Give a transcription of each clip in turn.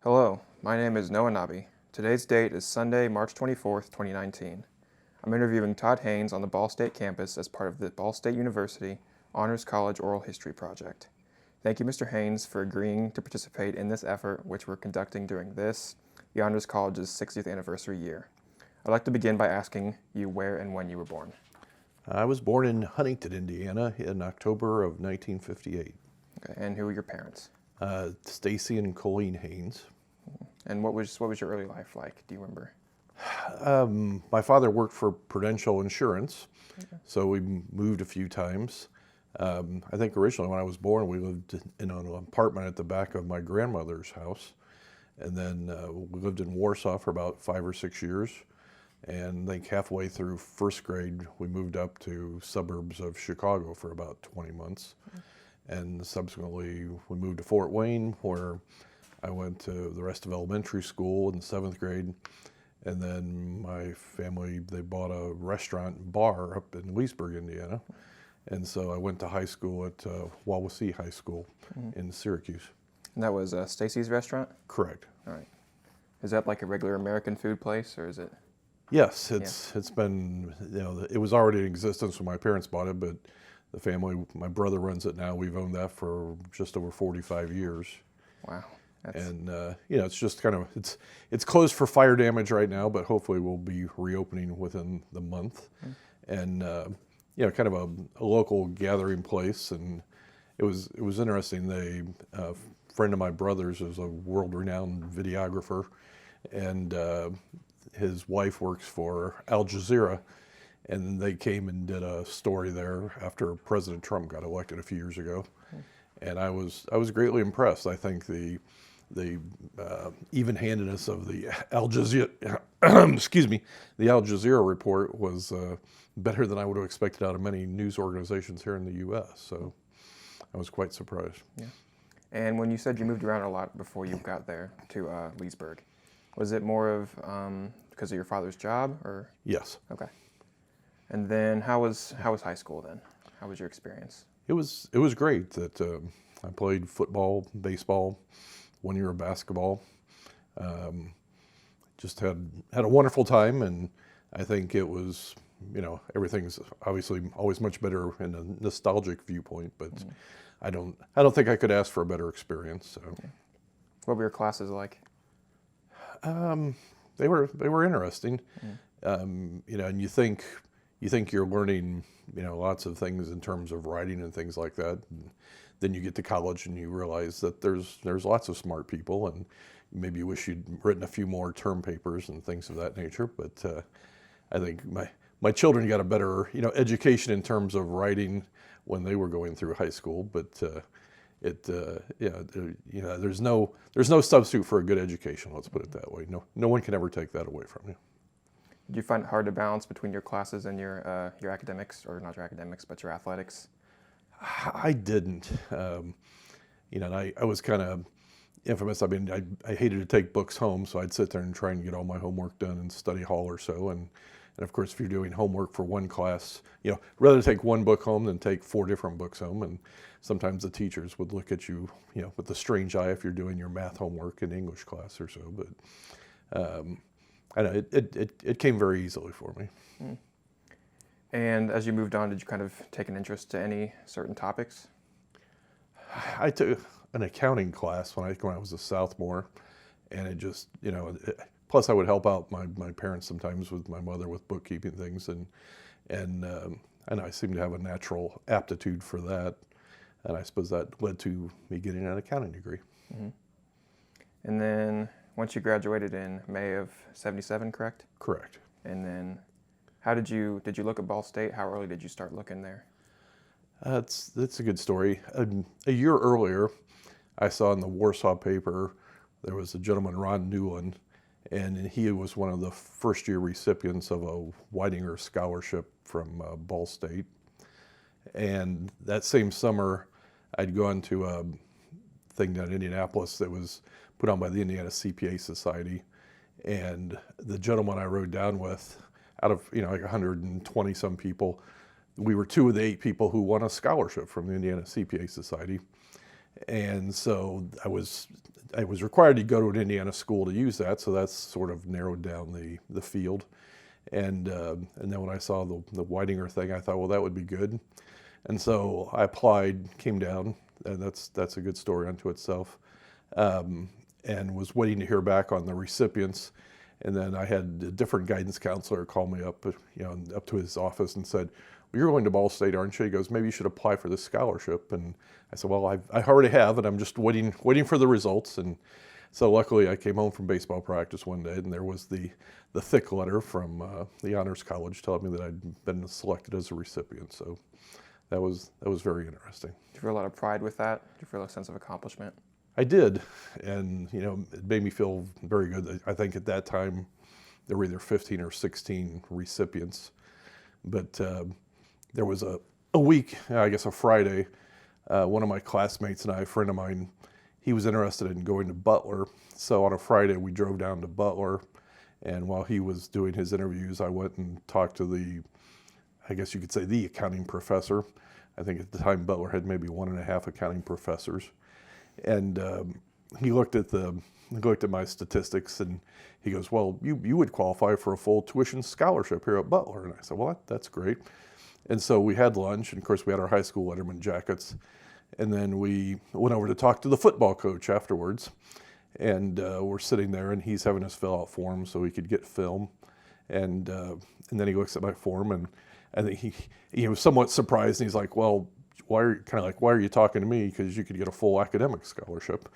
Hello, my name is Nobbe. Today's date is Sunday, March 24th, 2019. I'm interviewing Todd Haines on the Ball State campus as part of the Ball State University Honors College Oral History Project. Thank you, Mr. Haines, for agreeing to participate in this effort, which we're conducting during the Honors College's 60th anniversary year. I'd like to begin by asking you where and when you were born. I was born in Huntington, Indiana in October of 1958. Okay, and who were your parents? Stacy and Colleen Haines. And what was your early life like? Do you remember? My father worked for Prudential Insurance, so we moved a few times. I think originally when I was born, we lived in an apartment at the back of my grandmother's house. And then we lived in Warsaw for about 5 or 6 years. And I think halfway through first grade, we moved up to suburbs of Chicago for about 20 months. And subsequently, we moved to Fort Wayne, where I went to the rest of elementary school in 7th grade. And then my family, they bought a restaurant and bar up in Leesburg, Indiana. And so I went to high school at Wawasee High School in Syracuse. And that was Stacy's restaurant? Correct. All right. Is that like a regular American food place, or is it? Yes, it's been, it was already in existence when my parents bought it, but the family, my brother runs it now. We've owned that for just over 45 years. Wow. And it's just kind of, it's closed for fire damage right now, but hopefully we'll be reopening within the month. And kind of a local gathering place. And it was interesting. A friend of my brother's is a world-renowned videographer, and his wife works for Al Jazeera, and they came and did a story there after President Trump got elected a few years ago. And I was greatly impressed. I think the even-handedness of the Al Jazeera, the Al Jazeera report was better than I would have expected out of many news organizations here in the U.S. So I was quite surprised. Yeah. And when you said you moved around a lot before you got there to Leesburg, was it more of because of your father's job, or? Yes. Okay. And then how was high school then? How was your experience? It was great. That I played football, baseball, 1 year of basketball. Just had a wonderful time, and I think it was, everything's obviously always much better in a nostalgic viewpoint, but I don't think I could ask for a better experience. So. Yeah. What were your classes like? They were interesting. And you think you're learning, lots of things in terms of writing and things like that. And then you get to college and you realize that there's lots of smart people, and maybe you wish you'd written a few more term papers and things of that nature. But I think my children got a better, education in terms of writing when they were going through high school. But there's no substitute for a good education. Let's put it that way. No one can ever take that away from you. Did you find it hard to balance between your classes and your academics, or not your academics, but your athletics? I didn't. And I was kind of infamous. I mean, I hated to take books home, so I'd sit there and try and get all my homework done in study hall or so. And of course, if you're doing homework for one class, rather take one book home than take 4 different books home. And sometimes the teachers would look at you, with a strange eye if you're doing your math homework in English class or so. But I know it came very easily for me. And as you moved on, did you kind of take an interest to any certain topics? I took an accounting class when I was a sophomore, and it just, plus I would help out my parents sometimes with my mother with bookkeeping things, and I seemed to have a natural aptitude for that, and I suppose that led to me getting an accounting degree. Mm-hmm. And then once you graduated in May of '77, correct? Correct. And then did you look at Ball State? How early did you start looking there? That's a good story. A year earlier, I saw in the Warsaw paper, there was a gentleman, Ron Newland, and he was one of the first-year recipients of a Weidinger Scholarship from Ball State. And that same summer, I'd gone to a thing down in Indianapolis that was put on by the Indiana CPA Society, and the gentleman I rode down with, out of like 120 some people, we were 2 of the 8 people who won a scholarship from the Indiana CPA Society. And so I was required to go to an Indiana school to use that, so that's sort of narrowed down the field. And then when I saw the Weidinger thing, I thought, well, that would be good. And so I applied, came down, and that's a good story unto itself. And was waiting to hear back on the recipients. And then I had a different guidance counselor call me up, up to his office and said, well, you're going to Ball State, aren't you? He goes, maybe you should apply for this scholarship. And I said, well, I already have, and I'm just waiting for the results. And so luckily I came home from baseball practice one day, and there was the thick letter from the Honors College telling me that I'd been selected as a recipient. So that was very interesting. Did you feel a lot of pride with that? Did you feel a sense of accomplishment? I did, and it made me feel very good. I think at that time there were either 15 or 16 recipients, but there was a week, I guess a Friday, one of my classmates and I, a friend of mine, he was interested in going to Butler. So on a Friday we drove down to Butler, and while he was doing his interviews, I went and talked to I guess you could say the accounting professor. I think at the time Butler had maybe 1.5 accounting professors. And he looked at my statistics, and he goes, well, you would qualify for a full tuition scholarship here at Butler. And I said, well, that's great. And so we had lunch, and of course we had our high school Letterman jackets. And then we went over to talk to the football coach afterwards. And we're sitting there, and he's having us fill out forms so he could get film. And then he looks at my form, and I think he was somewhat surprised, and he's like, well, why are you talking to me? Because you could get a full academic scholarship.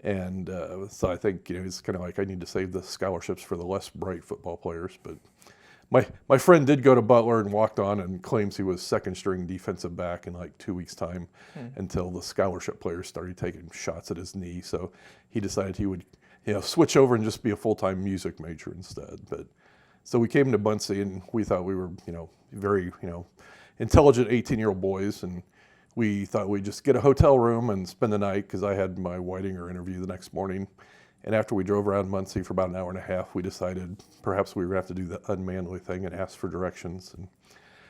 And so I think it's kind of like I need to save the scholarships for the less bright football players. But my friend did go to Butler and walked on and claims he was second string defensive back in like 2 weeks' time until the scholarship players started taking shots at his knee. So he decided he would switch over and just be a full-time music major instead. But so we came to Muncie, and we thought we were very intelligent 18-year-old boys, and we thought we'd just get a hotel room and spend the night because I had my Weidinger interview the next morning. And after we drove around Muncie for about an hour and a half, we decided perhaps we were going to have to do the unmanly thing and ask for directions. And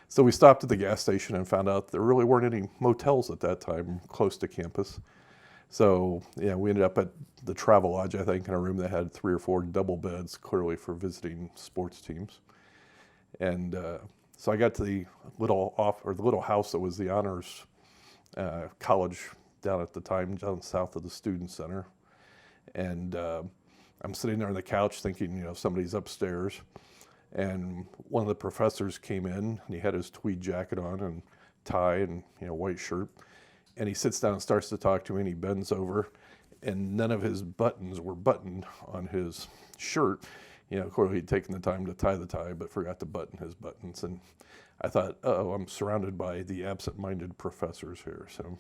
so we stopped at the gas station and found out there really weren't any motels at that time close to campus. So we ended up at the Travelodge, I think, in a room that had 3 or 4 double beds, clearly for visiting sports teams. And so I got to the little house that was the honors college down at the time, down south of the Student Center. And I'm sitting there on the couch thinking, somebody's upstairs. And one of the professors came in, and he had his tweed jacket on and tie and white shirt. And he sits down and starts to talk to me, and he bends over, and none of his buttons were buttoned on his shirt. Clearly he'd taken the time to tie the tie, but forgot to button his buttons. And I thought, I'm surrounded by the absent-minded professors here. So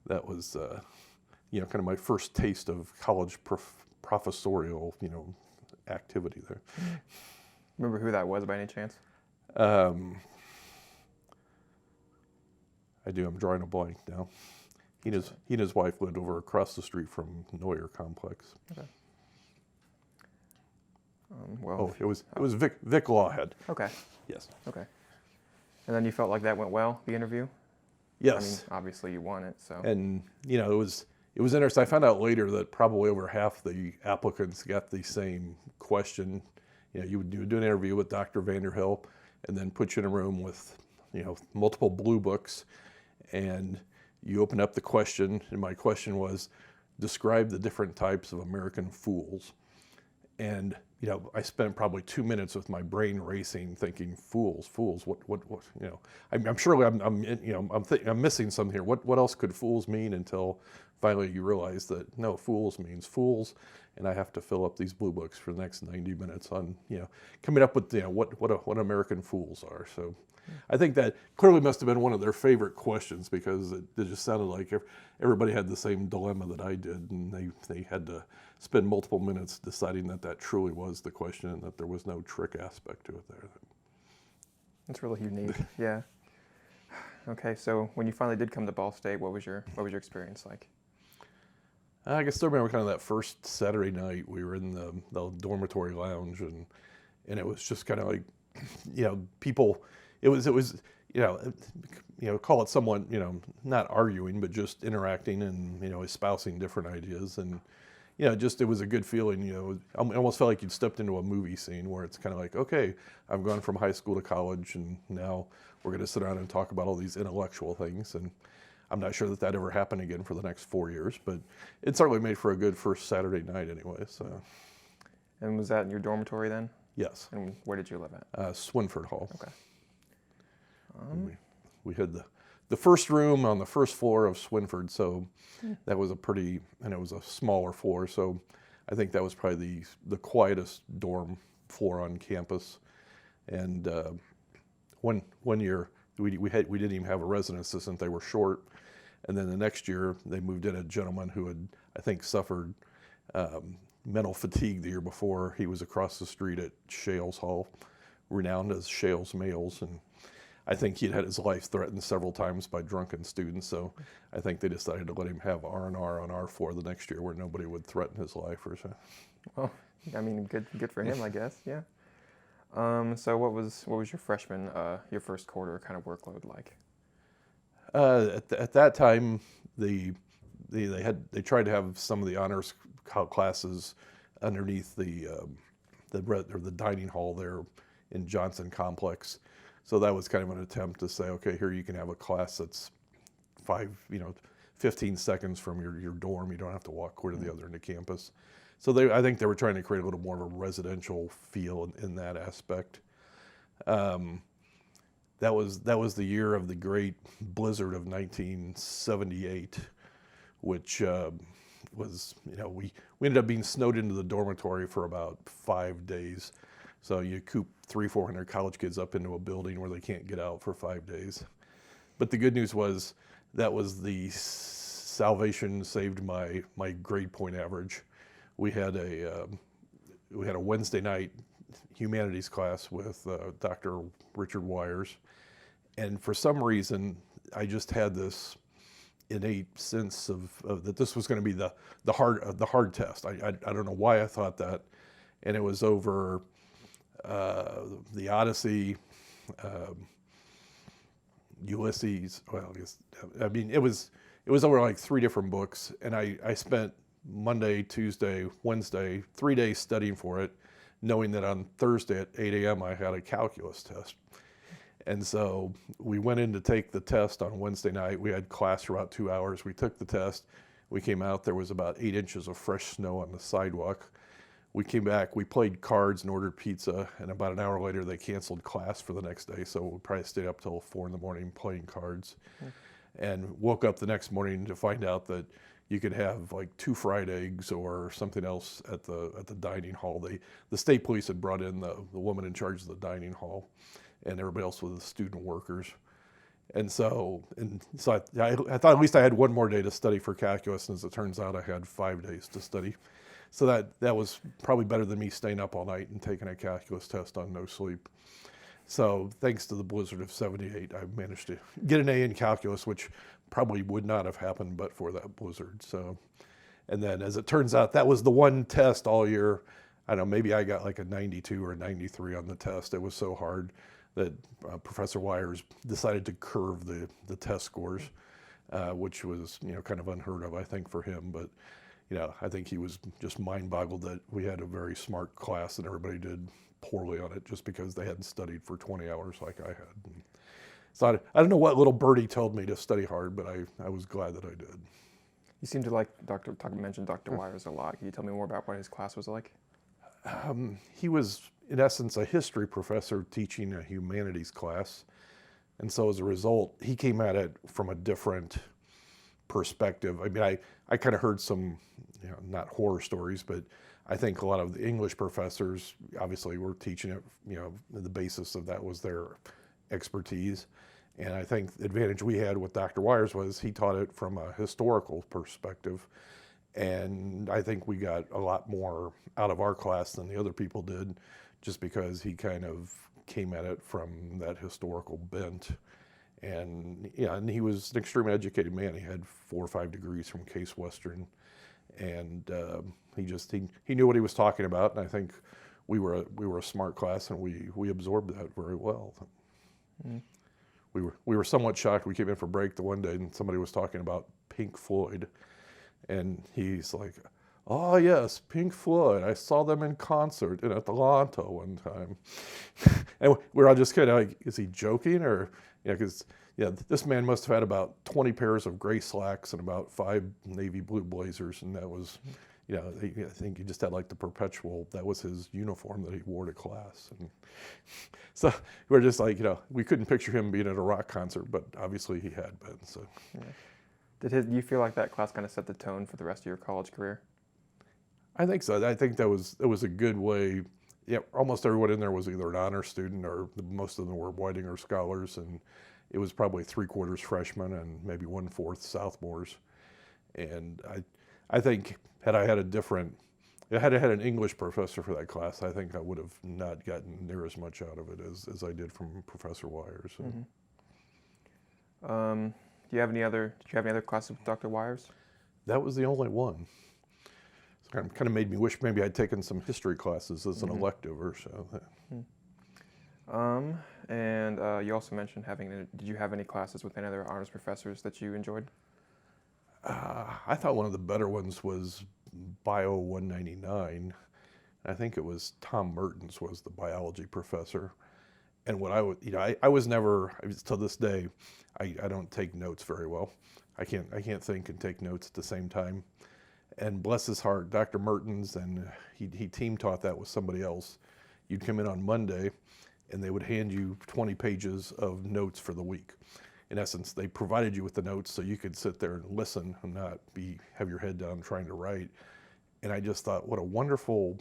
that was, kind of my first taste of college professorial, activity there. Remember who that was by any chance? I do. I'm drawing a blank now. He and his wife lived over across the street from Neuer Complex. Okay. It was Vic Lawhead. Okay. Yes. Okay. And then you felt like that went well, the interview? Yes. I mean, obviously you won it, so. And it was interesting. I found out later that probably over half the applicants got the same question. You would do an interview with Dr. Vanderhill, and then put you in a room with multiple blue books, and you open up the question, and my question was, describe the different types of American fools. And I spent probably 2 minutes with my brain racing, thinking, fools. What? I'm sure I'm missing something here. What else could fools mean? Until finally you realize that no, fools means fools, and I have to fill up these blue books for the next 90 minutes on coming up with what American fools are. So I think that clearly must have been one of their favorite questions, because it just sounded like everybody had the same dilemma that I did, and they had to spend multiple minutes deciding that truly was the question and that there was no trick aspect to it there. That's really unique. Yeah. Okay, so when you finally did come to Ball State, what was your experience like? I guess I remember kind of that first Saturday night we were in the dormitory lounge, and it was just kind of like, people. It was you know, call it somewhat, not arguing, but just interacting and, espousing different ideas. And, just it was a good feeling, I almost felt like you'd stepped into a movie scene where it's kind of like, okay, I've gone from high school to college and now we're going to sit down and talk about all these intellectual things. And I'm not sure that ever happened again for the next 4 years, but it certainly made for a good first Saturday night anyway. So. And was that in your dormitory then? Yes. And where did you live at? Swinford Hall. Okay. We had the first room on the first floor of Swinford, so that was and it was a smaller floor, so I think that was probably the quietest dorm floor on campus. And one year we didn't even have a resident assistant; they were short. And then the next year they moved in a gentleman who had, I think, suffered mental fatigue the year before. He was across the street at Shales Hall, renowned as Shales Males, and I think he'd had his life threatened several times by drunken students, so I think they decided to let him have R&R on our floor the next year where nobody would threaten his life or so. Well, I mean, good for him, I guess, yeah. So what was your freshman, your first quarter kind of workload like? At that time, they tried to have some of the honors classes underneath the dining hall there in Johnson Complex. So that was kind of an attempt to say, okay, here you can have a class that's 15 seconds from your dorm. You don't have to walk clear to the other end of campus. So I think they were trying to create a little more of a residential feel in that aspect. That was the year of the great blizzard of 1978, which was, we ended up being snowed into the dormitory for about 5 days. So you coop 300-400 college kids up into a building where they can't get out for 5 days. But the good news was that was the salvation saved my grade point average. We had a Wednesday night humanities class with Dr. Richard Wires, and for some reason I just had this innate sense of that this was going to be the hard test. I don't know why I thought that, and it was over the Odyssey, Ulysses. Well, I mean, it was over like 3 different books, and I spent Monday, Tuesday, Wednesday, 3 days studying for it, knowing that on Thursday at 8 a.m. I had a calculus test. And so we went in to take the test on Wednesday night. We had class for about 2 hours. We took the test. We came out, there was about 8 inches of fresh snow on the sidewalk. We came back, we played cards and ordered pizza, and about an hour later they canceled class for the next day, so we probably stayed up till 4 in the morning playing cards. And woke up the next morning to find out that you could have like 2 fried eggs or something else at the dining hall. The state police had brought in the woman in charge of the dining hall, and everybody else was the student workers. And so I thought at least I had 1 more day to study for calculus, and as it turns out I had 5 days to study. So that was probably better than me staying up all night and taking a calculus test on no sleep. So thanks to the blizzard of 78, I managed to get an A in calculus, which probably would not have happened but for that blizzard. So, and then as it turns out, that was the one test all year. I don't know, maybe I got like a 92 or a 93 on the test. It was so hard that Professor Wires decided to curve the test scores, which was kind of unheard of, I think, for him. But I think he was just mind-boggled that we had a very smart class and everybody did poorly on it just because they hadn't studied for 20 hours like I had. And so I don't know what little birdie told me to study hard, but I was glad that I did. You seem to like mention Dr. Wires a lot. Can you tell me more about what his class was like? He was, in essence, a history professor teaching a humanities class. And so as a result, he came at it from a different perspective. I mean, I kind of heard some, not horror stories, but I think a lot of the English professors obviously were teaching it, the basis of that was their expertise. And I think the advantage we had with Dr. Wires was he taught it from a historical perspective. And I think we got a lot more out of our class than the other people did, just because he kind of came at it from that historical bent. And and he was an extremely educated man. He had 4 or 5 degrees from Case Western, and he knew what he was talking about. And I think we were a smart class, and we absorbed that very well. Mm. we were somewhat shocked. We came in for break the one day, and somebody was talking about Pink Floyd, and he's like, "Oh yes, Pink Floyd. I saw them in concert in Atlanta one time." And we're all just kind of like, "Is he joking?" Or because this man must have had about 20 pairs of gray slacks and about 5 navy blue blazers, and that was, I think he just had like the perpetual. That was his uniform that he wore to class, and so we're just like, we couldn't picture him being at a rock concert, but obviously he had been. So, Yeah. Do you feel like that class kind of set the tone for the rest of your college career? I think so. I think it was a good way. Yeah, almost everyone in there was either an honor student or most of them were Whiting or scholars, and it was probably 3/4 freshmen and maybe 1/4 sophomores. And I think had I had an English professor for that class, I think I would have not gotten near as much out of it as I did from Professor Wires. So. Mm-hmm. Did you have any other classes with Dr. Wires? That was the only one. It kind of made me wish maybe I'd taken some history classes as an elective or so. And you also mentioned did you have any classes with any other honors professors that you enjoyed? I thought one of the better ones was Bio 199. I think it was Tom Mertens was the biology professor. And what I was never, to this day, I don't take notes very well. I can't think and take notes at the same time. And bless his heart, Dr. Mertens, and he team taught that with somebody else. You'd come in on Monday, and they would hand you 20 pages of notes for the week. In essence, they provided you with the notes so you could sit there and listen and not have your head down trying to write. And I just thought, what a wonderful,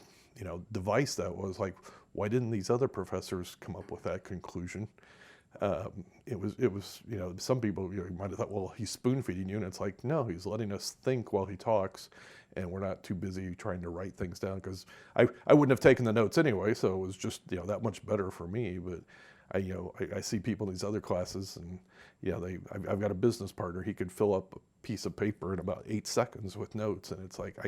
device that was. Like, why didn't these other professors come up with that conclusion? It was, some people might have thought, well, he's spoon feeding you, and it's like, no, he's letting us think while he talks, and we're not too busy trying to write things down. Because I wouldn't have taken the notes anyway, so it was just that much better for me. But I see people in these other classes, and I've got a business partner. He could fill up a piece of paper in about 8 seconds with notes, and it's like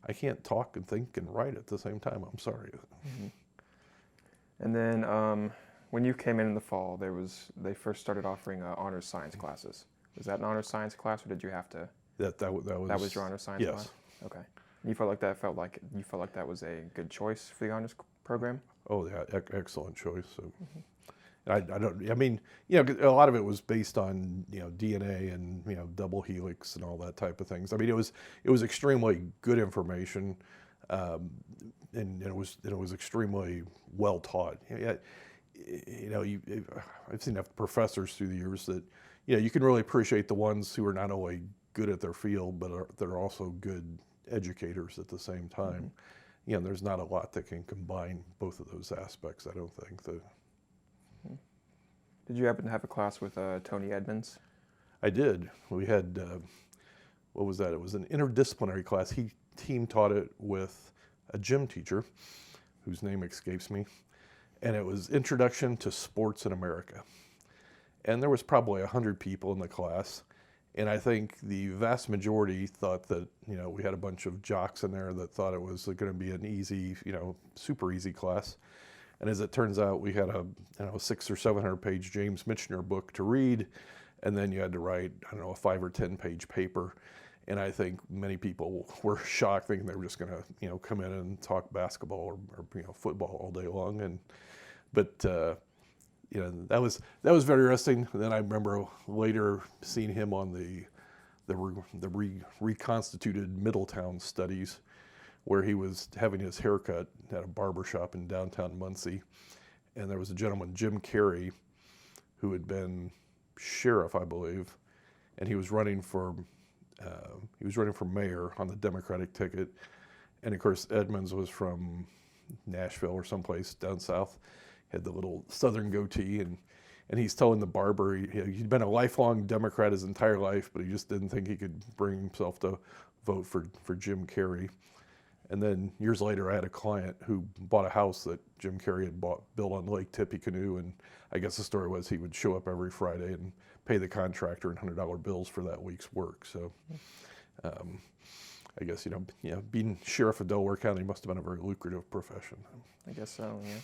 I can't talk and think and write at the same time. I'm sorry. Mm-hmm. And then when you came in the fall, they first started offering honors science classes. Was that an honors science class, or did you have to? That was your honors science yes. class. Okay. And you felt like that was a good choice for the honors program? Oh yeah, excellent choice. So. A lot of it was based on DNA and double helix and all that type of things. I mean, it was extremely good information, and it was extremely well taught. I've seen enough professors through the years that you can really appreciate the ones who are not only good at their field but they're also good educators at the same time. There's not a lot that can combine both of those aspects. I don't think that. Did you happen to have a class with Tony Edmonds? I did. We had, what was that? It was an interdisciplinary class. He team taught it with a gym teacher, whose name escapes me, and it was Introduction to Sports in America. And there was probably 100 people in the class, and I think the vast majority thought that, we had a bunch of jocks in there that thought it was going to be an easy, super easy class. And as it turns out, we had a 600 or 700 page James Michener book to read, and then you had to write, a 5 or 10 page paper. And I think many people were shocked, thinking they were just going to, come in and talk basketball or football all day long. But that was very interesting. And then I remember later seeing him on the reconstituted Middletown studies, where he was having his haircut at a barber shop in downtown Muncie. And there was a gentleman, Jim Carey, who had been sheriff, I believe, and he was running for mayor on the Democratic ticket. And of course, Edmonds was from Nashville or someplace down south, had the little southern goatee, and he's telling the barber he'd been a lifelong Democrat his entire life, but he just didn't think he could bring himself to vote for Jim Carey. And then years later, I had a client who bought a house that Jim Carey had built on Lake Tippecanoe, and I guess the story was he would show up every Friday and pay the contractor in $100 bills for that week's work. So I guess, being sheriff of Delaware County must have been a very lucrative profession. I guess so, yeah.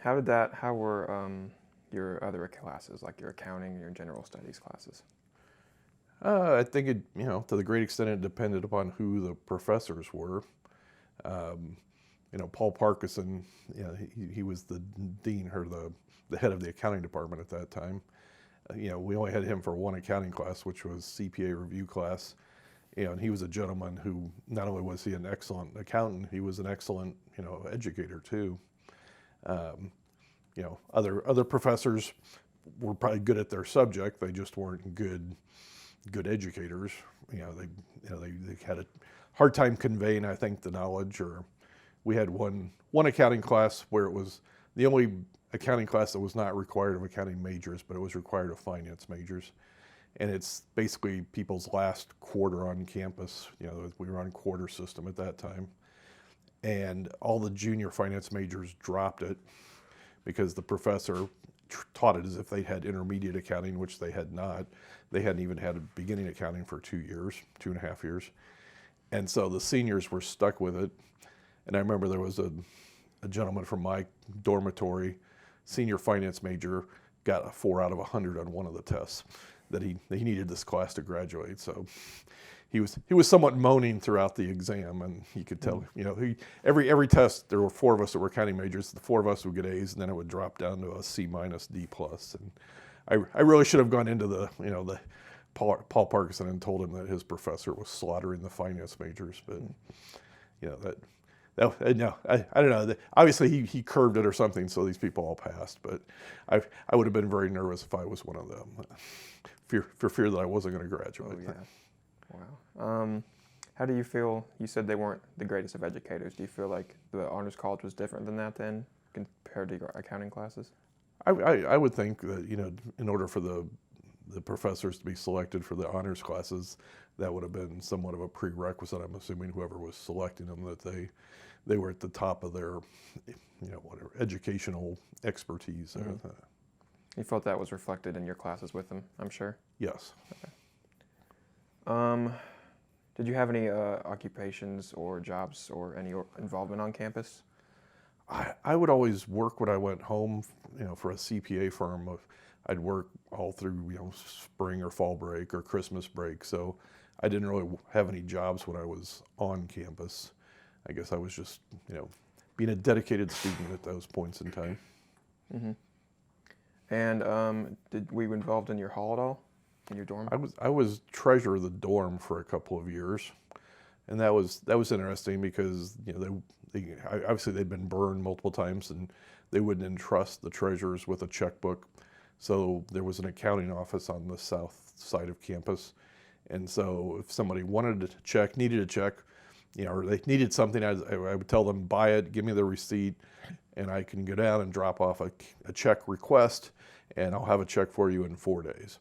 How were your other classes, like your accounting, your general studies classes? I think it, to the great extent, it depended upon who the professors were. Paul Parkinson, he was the dean or the head of the accounting department at that time. We only had him for one accounting class, which was CPA review class. And he was a gentleman who not only was he an excellent accountant, he was an excellent, educator too. Other professors were probably good at their subject. They just weren't good educators. They had a hard time conveying, I think, the knowledge. Or we had one accounting class where it was the only accounting class that was not required of accounting majors, but it was required of finance majors. And it's basically people's last quarter on campus. We were on quarter system at that time. And all the junior finance majors dropped it because the professor taught it as if they had intermediate accounting, which they had not. They hadn't even had a beginning accounting for 2 years, 2.5 years. And so the seniors were stuck with it. And I remember there was a gentleman from my dormitory, senior finance major, got a 4 out of 100 on one of the tests that he needed this class to graduate. So he was somewhat moaning throughout the exam, and you could tell, every test, there were 4 of us that were accounting majors. The 4 of us would get A's, and then it would drop down to a C minus, D plus. And I really should have gone into the Paul Parkinson and told him that his professor was slaughtering the finance majors, but no, I don't know. Obviously, he curved it or something, so these people all passed. But I would have been very nervous if I was one of them, for fear that I wasn't going to graduate. Oh, yeah. Wow. How do you feel? You said they weren't the greatest of educators. Do you feel like the honors college was different than that then, compared to your accounting classes? I would think that in order for the professors to be selected for the honors classes, that would have been somewhat of a prerequisite. I'm assuming whoever was selecting them, that they were at the top of their whatever educational expertise. Mm-hmm. You felt that was reflected in your classes with them, I'm sure? Yes. Okay. Did you have any occupations or jobs or any involvement on campus? I would always work when I went home, for a CPA firm. I'd work all through, spring or fall break or Christmas break. So I didn't really have any jobs when I was on campus. I guess I was just, being a dedicated student at those points in time. Mm-hmm. And were you involved in your hall at all, in your dorm? I was treasurer of the dorm for a couple of years, and that was interesting because they obviously they'd been burned multiple times, and they wouldn't entrust the treasurers with a checkbook. So there was an accounting office on the south side of campus, and so if somebody wanted a check, needed a check, or they needed something, I would tell them, buy it, give me the receipt, and I can go down and drop off a check request, and I'll have a check for you in 4 days.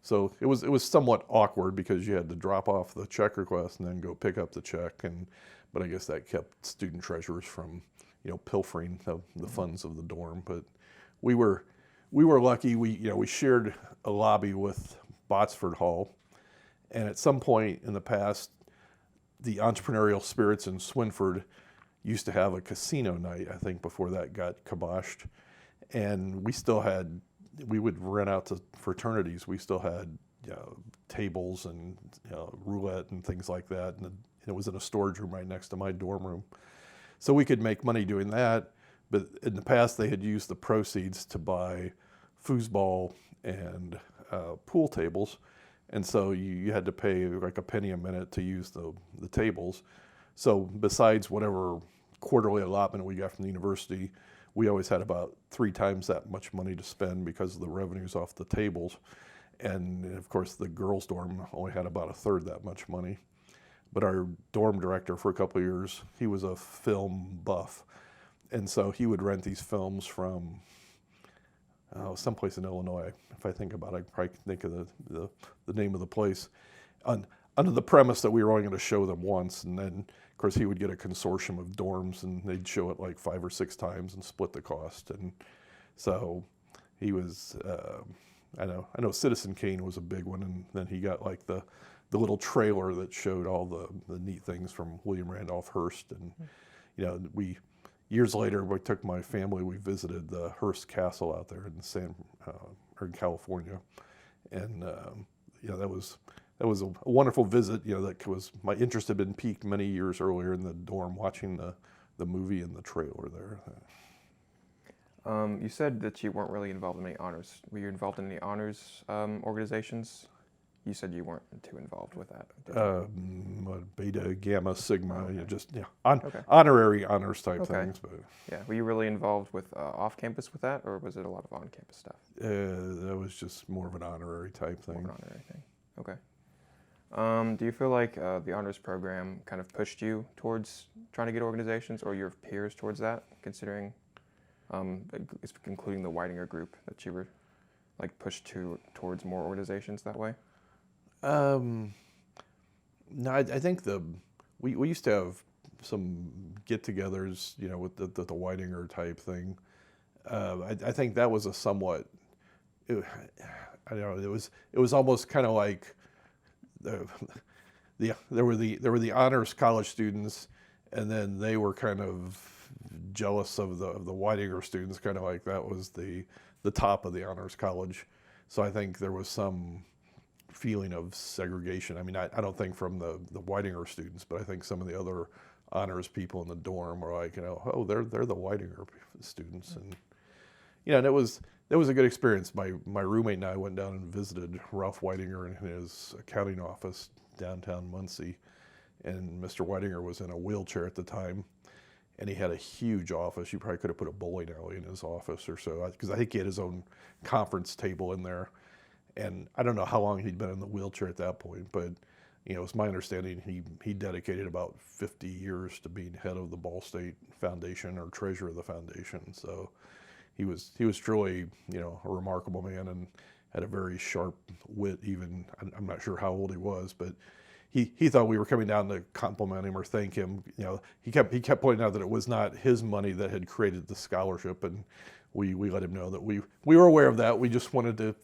So it was somewhat awkward because you had to drop off the check request and then go pick up the check, but I guess that kept student treasurers from pilfering the funds of the dorm. But we were lucky. We shared a lobby with Botsford Hall, and at some point in the past, the entrepreneurial spirits in Swinford used to have a casino night, I think, before that got kiboshed. And we would rent out to fraternities. We still had tables and roulette and things like that. And it was in a storage room right next to my dorm room. So we could make money doing that. But in the past, they had used the proceeds to buy foosball and pool tables. And so you had to pay like a penny a minute to use the tables. So besides whatever quarterly allotment we got from the university, we always had about 3 times that much money to spend because of the revenues off the tables. And of course, the girls' dorm only had about 1/3 that much money. But our dorm director for a couple of years, he was a film buff. And so he would rent these films from someplace in Illinois. If I think about it, I probably can think of the name of the place. Under the premise that we were only going to show them once, and then, of course, he would get a consortium of dorms, and they'd show it like 5 or 6 times and split the cost. And so he was, I know Citizen Kane was a big one, and then he got like the little trailer that showed all the neat things from William Randolph Hearst. And, years later, we took my family. We visited the Hearst Castle out there in or in California, and that was a wonderful visit. That was my interest had been piqued many years earlier in the dorm, watching the movie and the trailer there. You said that you weren't really involved in any honors. Were you involved in any honors organizations? You said you weren't too involved with that. Did you? Beta, Gamma, Sigma, Okay. Okay. Honorary honors type Okay. things. But Yeah. Were you really involved with off campus with that, or was it a lot of on campus stuff? that was just more of an honorary type thing. More of an honorary thing. Okay. Do you feel like the honors program kind of pushed you towards trying to get organizations, or your peers towards that, considering, including the Whitinger group, that you were like pushed towards more organizations that way? No, I think we used to have some get-togethers, with the Whitinger type thing. I think that was a somewhat, I don't know, it was almost kind of like there were the honors college students, and then they were kind of jealous of the Whitinger students, kind of like that was the top of the honors college. So I think there was some feeling of segregation. I mean, I don't think from the Whitinger students, but I think some of the other honors people in the dorm were like, oh, they're the Whitinger students, and it was a good experience. My roommate and I went down and visited Ralph Whitinger in his accounting office downtown Muncie, and Mr. Whitinger was in a wheelchair at the time, and he had a huge office. You probably could have put a bowling alley in his office or so, because I think he had his own conference table in there. And I don't know how long he'd been in the wheelchair at that point, but it's my understanding he dedicated about 50 years to being head of the Ball State Foundation or treasurer of the foundation. So he was truly a remarkable man, and had a very sharp wit. Even I'm not sure how old he was, but he thought we were coming down to compliment him or thank him. He kept pointing out that it was not his money that had created the scholarship, and we let him know that we were aware of that. We just wanted to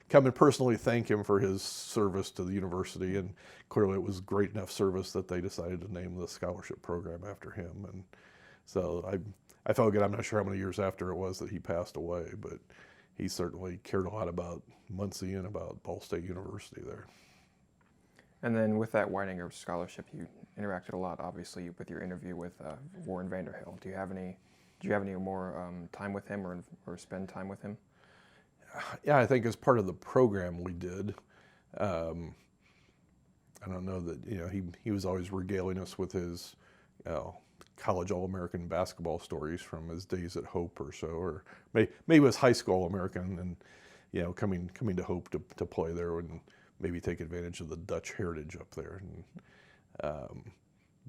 come and personally thank him for his service to the university, and clearly it was great enough service that they decided to name the scholarship program after him. And so I felt good. I'm not sure how many years after it was that he passed away, but he certainly cared a lot about Muncie and about Ball State University there. And then with that Whitinger scholarship, you interacted a lot, obviously, with your interview with Warren Vanderhill. Do you have any more time with him, or spend time with him? Yeah, I think as part of the program we did. I don't know that he was always regaling us with his college All-American basketball stories from his days at Hope or so, or maybe it was high school All-American, and coming to Hope to play there and maybe take advantage of the Dutch heritage up there. And,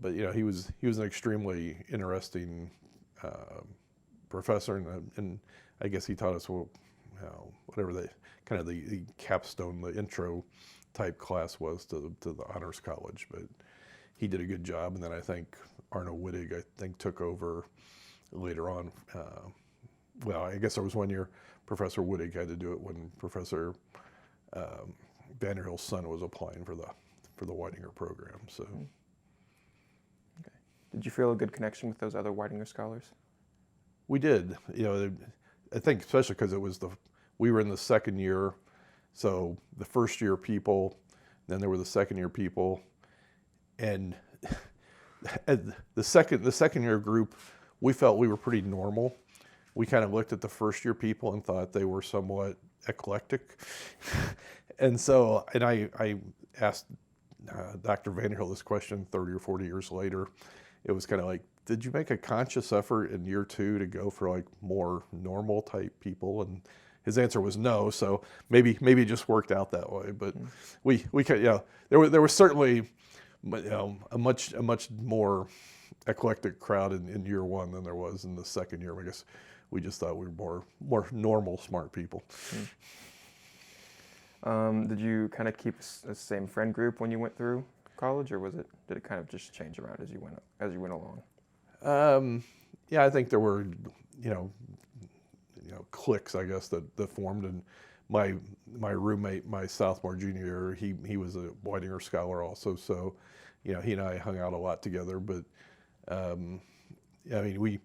but he was an extremely interesting professor, and I guess he taught us whatever the capstone, the intro type class was to the honors college. But he did a good job, and then I think Arno Wittig took over later on. Well, I guess there was one year Professor Wittig had to do it when Professor Vanderhill's son was applying for the Whitinger program. So, okay. Did you feel a good connection with those other Whitinger scholars? We did. I think especially because we were in the second year, so the first year people, then there were the second year people, and the second year group, we felt we were pretty normal. We kind of looked at the first year people and thought they were somewhat eclectic. And so, and I asked Dr. Vanderhill this question 30 or 40 years later. It was kind of like, did you make a conscious effort in year two to go for like more normal type people? And his answer was no. So maybe it just worked out that way. But we could, there was certainly a much more eclectic crowd in year one than there was in the second year. I guess we just thought we were more normal, smart people. Did you kind of keep the same friend group when you went through college, or did it kind of just change around as you went along? Yeah, I think there were cliques, I guess, that formed. And my roommate, my sophomore junior year, he was a Whitinger scholar also, so he and I hung out a lot together. But I mean,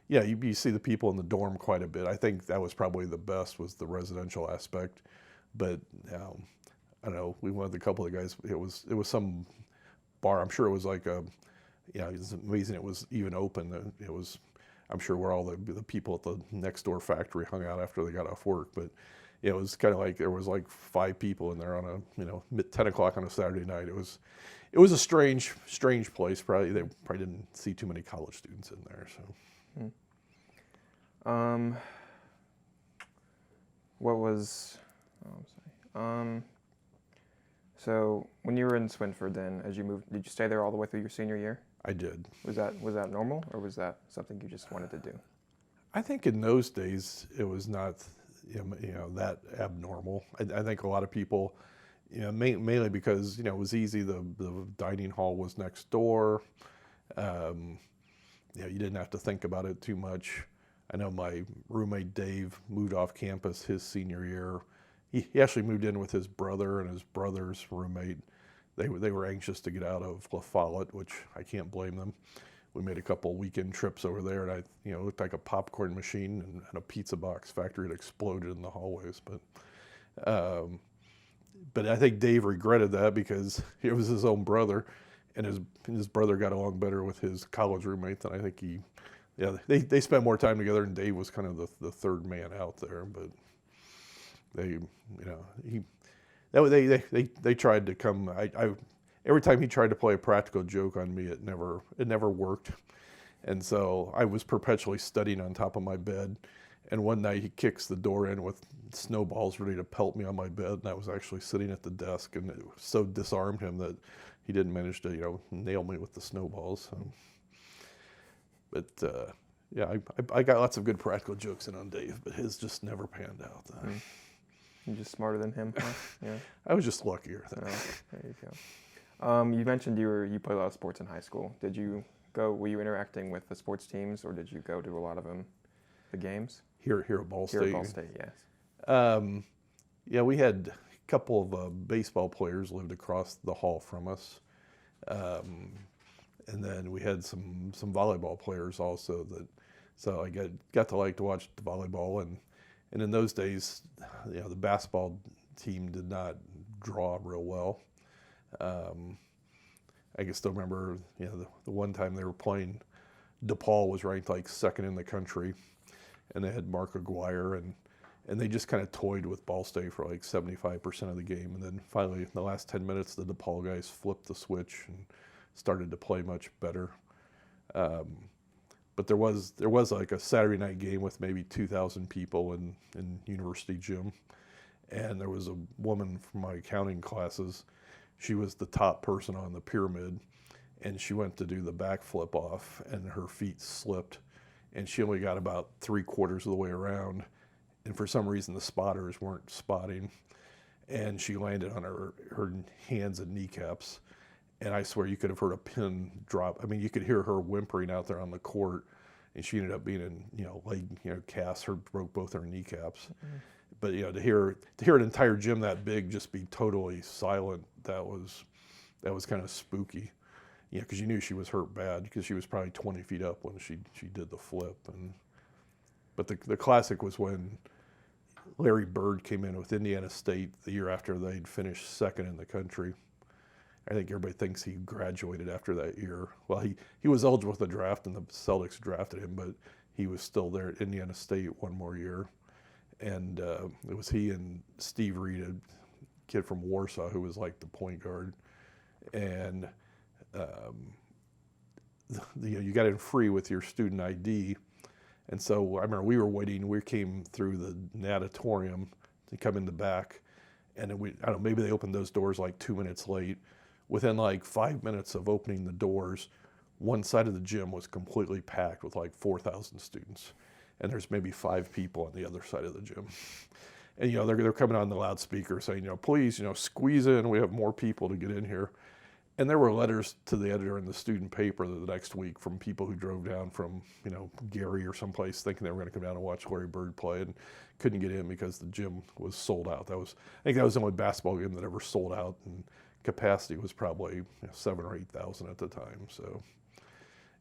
you see the people in the dorm quite a bit. I think that was probably the best, was the residential aspect. But I don't know, we went with a couple of guys. It was some bar. I'm sure it was like a, it's amazing it was even open. It was, I'm sure, where all the people at the next door factory hung out after they got off work. But it was kind of like there was like 5 people in there on a 10 o'clock on a Saturday night. It was a strange place. They probably didn't see too many college students in there. So. What was? Oh, I'm sorry. So when you were in Swinford, then as you moved, did you stay there all the way through your senior year? I did. Was that normal, or was that something you just wanted to do? I think in those days it was not, that abnormal. I think a lot of people, mainly because it was easy. The dining hall was next door. You didn't have to think about it too much. I know my roommate Dave moved off campus his senior year. He actually moved in with his brother and his brother's roommate. They were anxious to get out of La Follette, which I can't blame them. We made a couple weekend trips over there, and it looked like a popcorn machine and a pizza box factory had exploded in the hallways. But I think Dave regretted that because it was his own brother, and his brother got along better with his college roommate than I think he. Yeah, they spent more time together, and Dave was kind of the third man out there. But they tried to come. Every time he tried to play a practical joke on me, it never worked. And so I was perpetually studying on top of my bed. And one night he kicks the door in with snowballs ready to pelt me on my bed, and I was actually sitting at the desk, and it so disarmed him that he didn't manage to nail me with the snowballs. So. But I got lots of good practical jokes in on Dave, but his just never panned out. You're just smarter than him, huh? Yeah. I was just luckier. There you go. You mentioned you played a lot of sports in high school. Were you interacting with the sports teams, or did you go to a lot of them, the games? Here at Ball State. Here at Ball State, yes. We had a couple of baseball players lived across the hall from us. And then we had some volleyball players also so I got to like to watch the volleyball, and in those days, the basketball team did not draw real well. I can still remember, the one time they were playing, DePaul was ranked like second in the country, and they had Mark Aguirre, and they just kind of toyed with Ball State for like 75% of the game, and then finally in the last 10 minutes, the DePaul guys flipped the switch and started to play much better. But there was like a Saturday night game with maybe 2,000 people in university gym, and there was a woman from my accounting classes. She was the top person on the pyramid, and she went to do the backflip off, and her feet slipped, and she only got about 3/4 of the way around, and for some reason the spotters weren't spotting, and she landed on her hands and kneecaps. And I swear you could have heard a pin drop. I mean, you could hear her whimpering out there on the court, and she ended up being in leg cast. Broke both her kneecaps. Mm-hmm. But to hear an entire gym that big just be totally silent, that was kind of spooky. Because you knew she was hurt bad because she was probably 20 feet up when she did the flip. But the classic was when Larry Bird came in with Indiana State the year after they'd finished second in the country. I think everybody thinks he graduated after that year. Well, he was eligible for the draft, and the Celtics drafted him, but he was still there at Indiana State one more year. And it was he and Steve Reed, a kid from Warsaw, who was like the point guard. And you got in free with your student ID. And so I remember we were waiting. We came through the natatorium to come in the back. And then I don't know, maybe they opened those doors like 2 minutes late. Within like 5 minutes of opening the doors, one side of the gym was completely packed with like 4,000 students. And there's maybe 5 people on the other side of the gym. And they're coming on the loudspeaker saying, please, squeeze in, we have more people to get in here. And there were letters to the editor in the student paper the next week from people who drove down from, Gary or someplace thinking they were going to come down and watch Larry Bird play and couldn't get in because the gym was sold out. I think that was the only basketball game that ever sold out, and capacity was probably 7,000 or 8,000 at the time. So,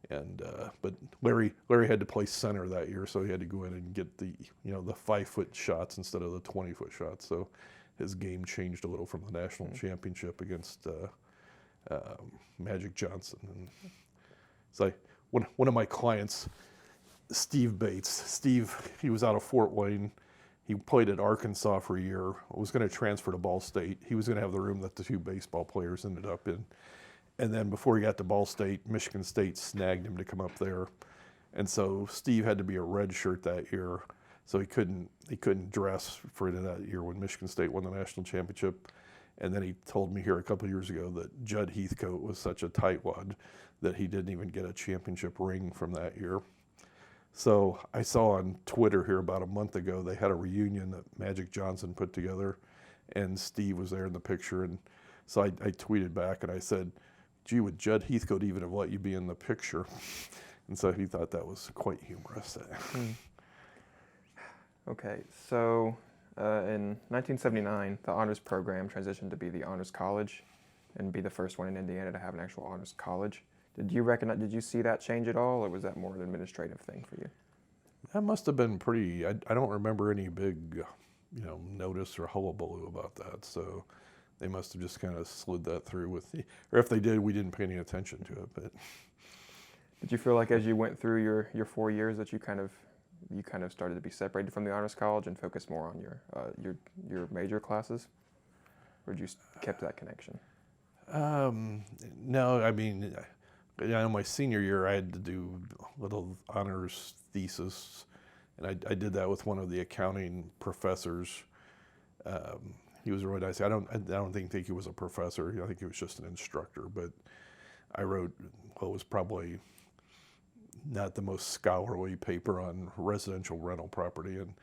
And but Larry had to play center that year, so he had to go in and get the the 5-foot shots instead of the 20-foot shots. So his game changed a little from the national championship against Magic Johnson. And it's like one of my clients, Steve Bates. Steve, he was out of Fort Wayne. He played at Arkansas for a year. Was going to transfer to Ball State. He was going to have the room that the two baseball players ended up in. And then before he got to Ball State, Michigan State snagged him to come up there. And so Steve had to be a red shirt that year. So he couldn't dress for that year when Michigan State won the national championship. And then he told me here a couple of years ago that Judd Heathcote was such a tightwad that he didn't even get a championship ring from that year. So I saw on Twitter here about a month ago, they had a reunion that Magic Johnson put together, and Steve was there in the picture. And so I tweeted back and I said, gee, would Judd Heathcote even have let you be in the picture? And so he thought that was quite humorous. Okay, so in 1979, the honors program transitioned to be the honors college and be the first one in Indiana to have an actual honors college. Did you see that change at all, or was that more an administrative thing for you? That must have been pretty, I don't remember any big, notice or hullabaloo about that. So they must have just kind of slid that through or if they did, we didn't pay any attention to it. But did you feel like as you went through your 4 years that you kind of started to be separated from the honors college and focus more on your major classes, or did you kept that connection? No, I mean, in my senior year, I had to do little honors thesis, and I did that with one of the accounting professors. He was really nice. I don't think he was a professor. I think he was just an instructor. But I wrote what was probably not the most scholarly paper on residential rental property, and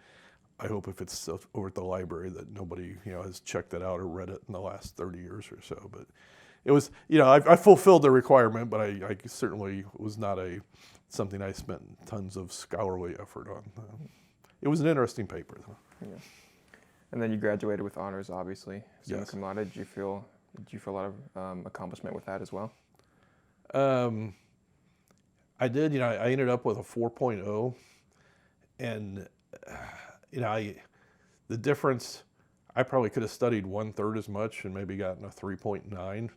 I hope if it's over at the library that nobody has checked it out or read it in the last 30 years or so. But it was, I fulfilled the requirement, but I certainly was not something I spent tons of scholarly effort on. It was an interesting paper, though. Yeah. And then you graduated with honors, obviously. Yes. Cum laude. Did you feel a lot of accomplishment with that as well? I did. I ended up with a 4.0, and the difference. I probably could have studied 1/3 as much and maybe gotten a 3.9.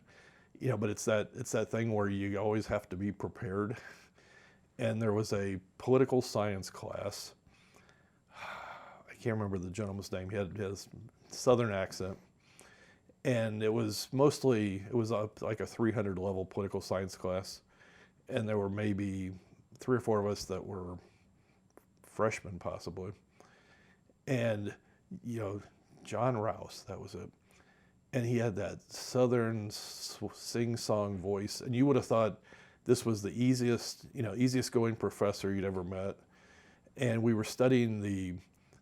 But it's that thing where you always have to be prepared. And there was a political science class. I can't remember the gentleman's name. He had a southern accent, and it was like a 300 level political science class, and there were maybe 3 or 4 of us that were freshmen possibly, and John Rouse, that was it. And he had that southern sing-song voice, and you would have thought this was the easiest going professor you'd ever met. And we were studying the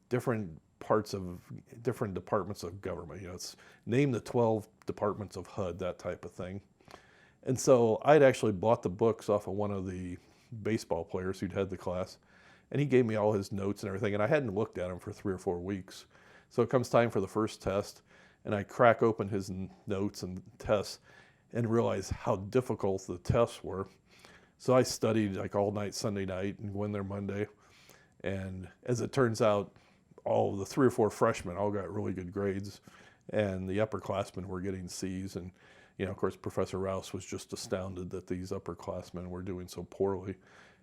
different departments of government. It's name the 12 departments of HUD, that type of thing. And so I'd actually bought the books off of one of the baseball players who'd had the class, and he gave me all his notes and everything, and I hadn't looked at them for 3 or 4 weeks. So it comes time for the first test, and I crack open his notes and tests and realize how difficult the tests were. So I studied like all night Sunday night and went there Monday. And as it turns out, all of the 3 or 4 freshmen all got really good grades, and the upperclassmen were getting C's. And of course, Professor Rouse was just astounded that these upperclassmen were doing so poorly.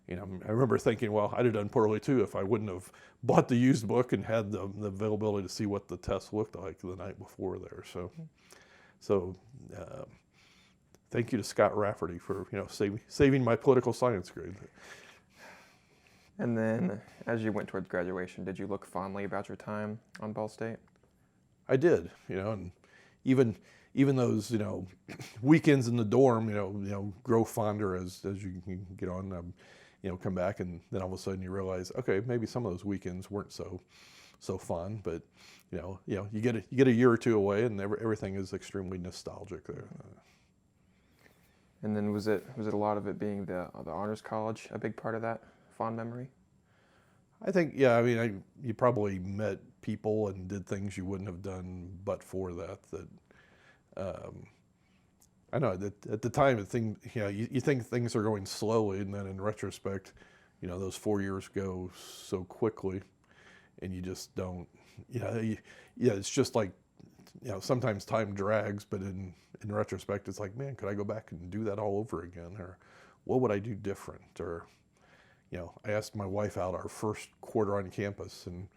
I remember thinking, well, I'd have done poorly too if I wouldn't have bought the used book and had the availability to see what the test looked like the night before there. So thank you to Scott Rafferty for saving my political science grade. And then, as you went towards graduation, did you look fondly about your time on Ball State? I did, and even those weekends in the dorm, grow fonder as you can get on. Come back, and then all of a sudden you realize, okay, maybe some of those weekends weren't so fun, but you get a year or 2 away, and everything is extremely nostalgic there. And then was it a lot of it being the honors college a big part of that fond memory? I think, yeah. I mean, you probably met people and did things you wouldn't have done but for that. I know that at the time, you think things are going slowly, and then in retrospect, those 4 years go so quickly, and you just don't, yeah, it's just like, sometimes time drags, but in retrospect, it's like, man, could I go back and do that all over again? Or what would I do different? Or, I asked my wife out our first quarter on campus, and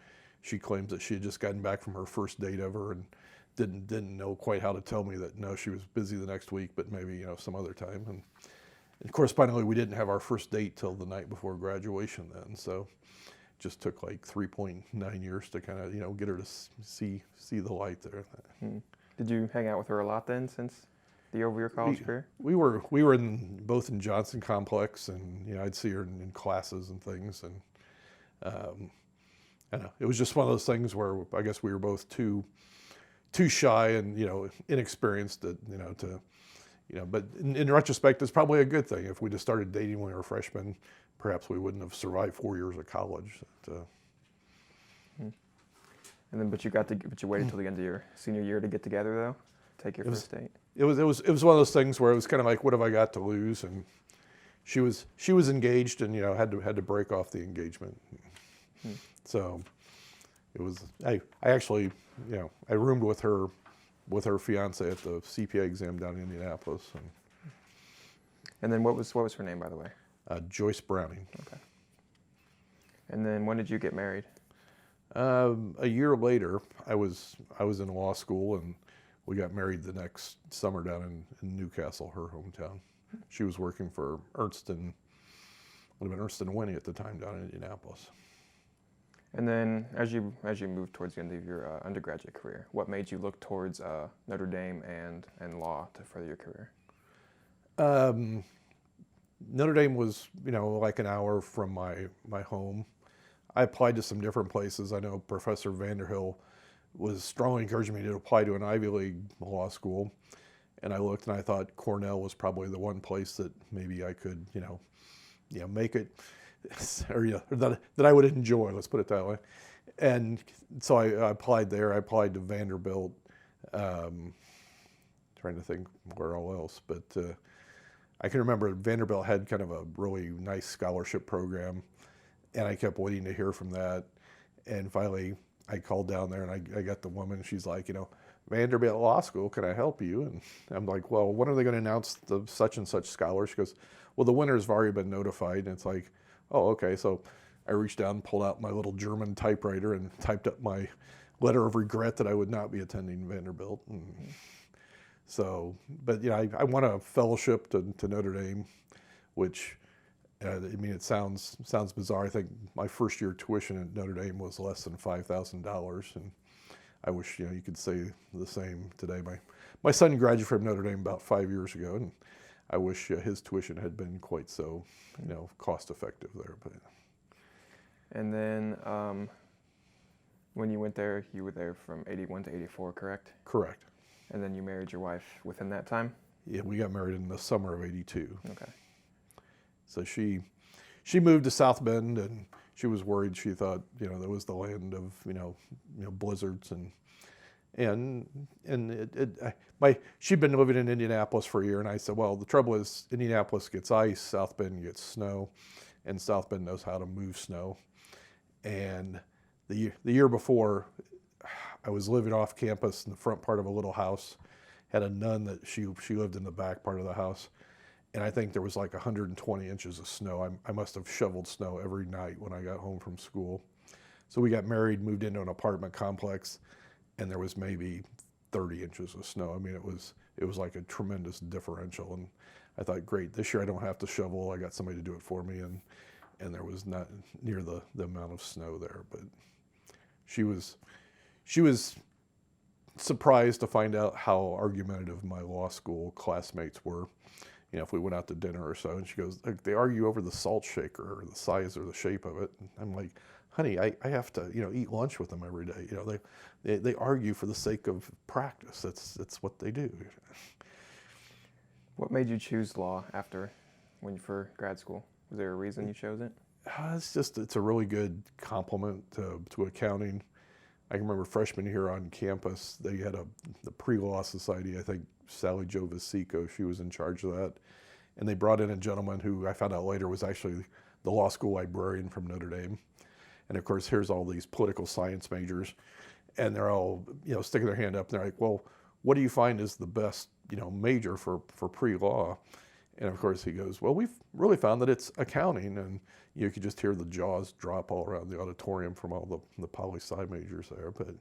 she claims that she had just gotten back from her first date ever and didn't know quite how to tell me that no, she was busy the next week, but maybe some other time. And correspondingly, we didn't have our first date till the night before graduation then. So it just took like 3.9 years to kind of get her to see the light there. Did you hang out with her a lot then since the over your college career? We were both in Johnson Complex, and I'd see her in classes and things, and I know it was just one of those things where I guess we were both too shy and inexperienced but in retrospect, it's probably a good thing. If we just started dating when we were freshmen, perhaps we wouldn't have survived 4 years of college. And then, but you waited till the end of your senior year to get together, though, take your first date. It was one of those things where it was kind of like, what have I got to lose? And she was engaged, and had to break off the engagement. So it was I actually I roomed with her fiance at the CPA exam down in Indianapolis. And then what was her name, by the way? Joyce Browning. Okay. And then when did you get married? A year later, I was in law school, and we got married the next summer down in Newcastle, her hometown. She was working for Ernst and Winnie at the time down in Indianapolis. And then, as you moved towards the end of your undergraduate career, what made you look towards Notre Dame and law to further your career? Notre Dame was like an hour from my home. I applied to some different places. I know Professor Vanderhill was strongly encouraging me to apply to an Ivy League law school, and I looked and I thought Cornell was probably the one place that maybe I could make it. Or that I would enjoy, let's put it that way. And so I applied there. I applied to Vanderbilt, trying to think where all else, but I can remember Vanderbilt had kind of a really nice scholarship program, and I kept waiting to hear from that. And finally, I called down there, and I got the woman. She's like, Vanderbilt Law School, can I help you? And I'm like, well, when are they going to announce the such and such scholar? She goes, well, the winners have already been notified. And it's like, oh, okay. So I reached down and pulled out my little German typewriter and typed up my letter of regret that I would not be attending Vanderbilt. And so, but I won a fellowship to Notre Dame, which, it sounds bizarre. I think my first year tuition at Notre Dame was less than $5,000, and I wish you could say the same today. My son graduated from Notre Dame about 5 years ago, and I wish his tuition had been quite so, cost effective there. But and then when you went there, you were there from 81 to 84, correct? Correct. And then you married your wife within that time? Yeah, we got married in the summer of '82. Okay. So she moved to South Bend, and she was worried. She thought that was the land of blizzards she'd been living in Indianapolis for a year, and I said, well, the trouble is Indianapolis gets ice, South Bend gets snow, and South Bend knows how to move snow. And the year before, I was living off campus in the front part of a little house, had a nun that she lived in the back part of the house, and I think there was like 120 inches of snow. I must have shoveled snow every night when I got home from school. So we got married, moved into an apartment complex, and there was maybe 30 inches of snow. I mean, it was like a tremendous differential. And I thought, great, this year I don't have to shovel. I got somebody to do it for me, and there was not near the amount of snow there. But she was surprised to find out how argumentative my law school classmates were. If we went out to dinner or so, and she goes, they argue over the salt shaker or the size or the shape of it. And I'm like, honey, I have to, eat lunch with them every day. They argue for the sake of practice. That's what they do. What made you choose law for grad school? Was there a reason you chose it? It's a really good complement to accounting. I can remember freshman year on campus, they had the pre-law society. I think Sally Jo Visico, she was in charge of that. And they brought in a gentleman who I found out later was actually the law school librarian from Notre Dame. And of course, here's all these political science majors, and they're all, sticking their hand up. And they're like, well, what do you find is the best, major for pre-law? And of course he goes, well, we've really found that it's accounting. And you could just hear the jaws drop all around the auditorium from all the poli-sci majors there. But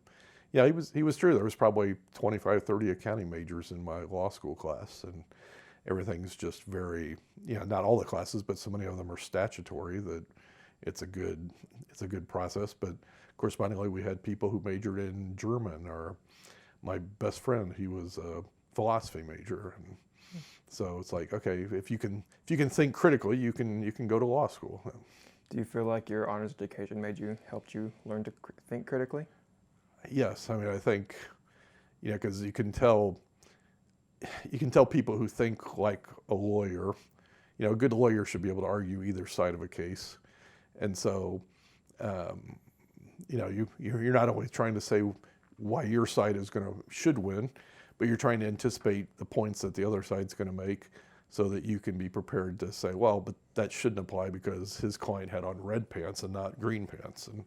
yeah, he was true. There was probably 25, 30 accounting majors in my law school class. And everything's just very, not all the classes, but so many of them are statutory that it's a good process. But correspondingly, we had people who majored in German, or my best friend, he was a philosophy major. And so it's like, okay, if you can think critically, you can go to law school. Do you feel like your honors education helped you learn to think critically? Yes, I mean, I think, because you can tell people who think like a lawyer. A good lawyer should be able to argue either side of a case, and so, you're not only trying to say why your side should win, but you're trying to anticipate the points that the other side's going to make, so that you can be prepared to say, well, but that shouldn't apply because his client had on red pants and not green pants. And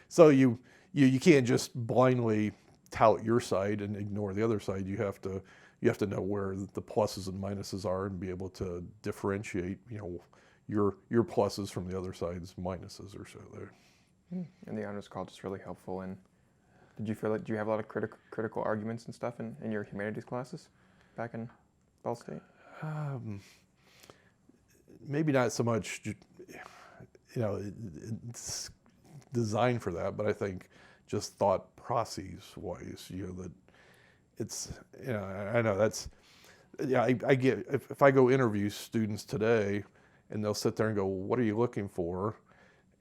so you can't just blindly tout your side and ignore the other side. You have to know where the pluses and minuses are and be able to differentiate, your pluses from the other side's minuses or so there. And the honors college is really helpful. And did you feel like, do you have a lot of critical arguments and stuff in your humanities classes back in Ball State? Maybe not so much, it's designed for that, but I think just thought process wise, that it's, I know that's, I get, if I go interview students today and they'll sit there and go, well, what are you looking for?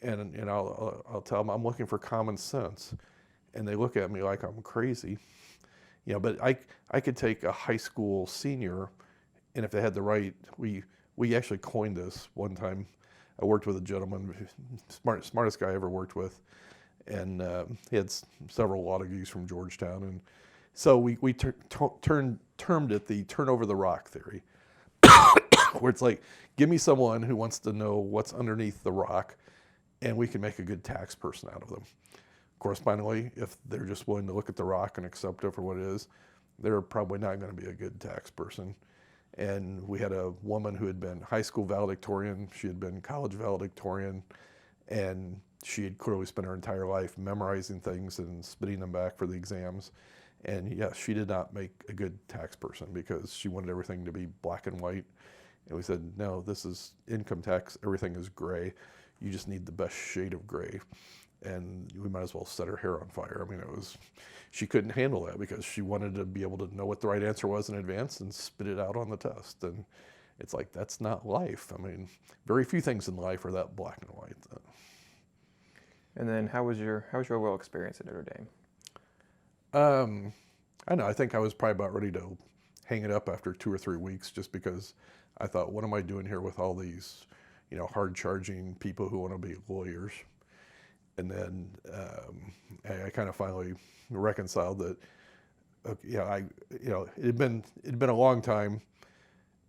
And I'll tell them I'm looking for common sense. And they look at me like I'm crazy. But I could take a high school senior, and if they had the right, we actually coined this one time. I worked with a gentleman, smartest guy I ever worked with, and he had several law degrees from Georgetown, and so we termed it the turn over the rock theory, where it's like, give me someone who wants to know what's underneath the rock, and we can make a good tax person out of them. Correspondingly, if they're just willing to look at the rock and accept it for what it is, they're probably not going to be a good tax person. And we had a woman who had been high school valedictorian, she had been college valedictorian, and she had clearly spent her entire life memorizing things and spitting them back for the exams. And yes, she did not make a good tax person because she wanted everything to be black and white. And we said, no, this is income tax, everything is gray. You just need the best shade of gray. And we might as well set her hair on fire. I mean, she couldn't handle that because she wanted to be able to know what the right answer was in advance and spit it out on the test. And it's like, that's not life. I mean, very few things in life are that black and white. And then how was your overall experience at Notre Dame? I know, I think I was probably about ready to hang it up after 2 or 3 weeks, just because I thought, what am I doing here with all these, hard charging people who want to be lawyers? And then I kind of finally reconciled that. It had been a long time,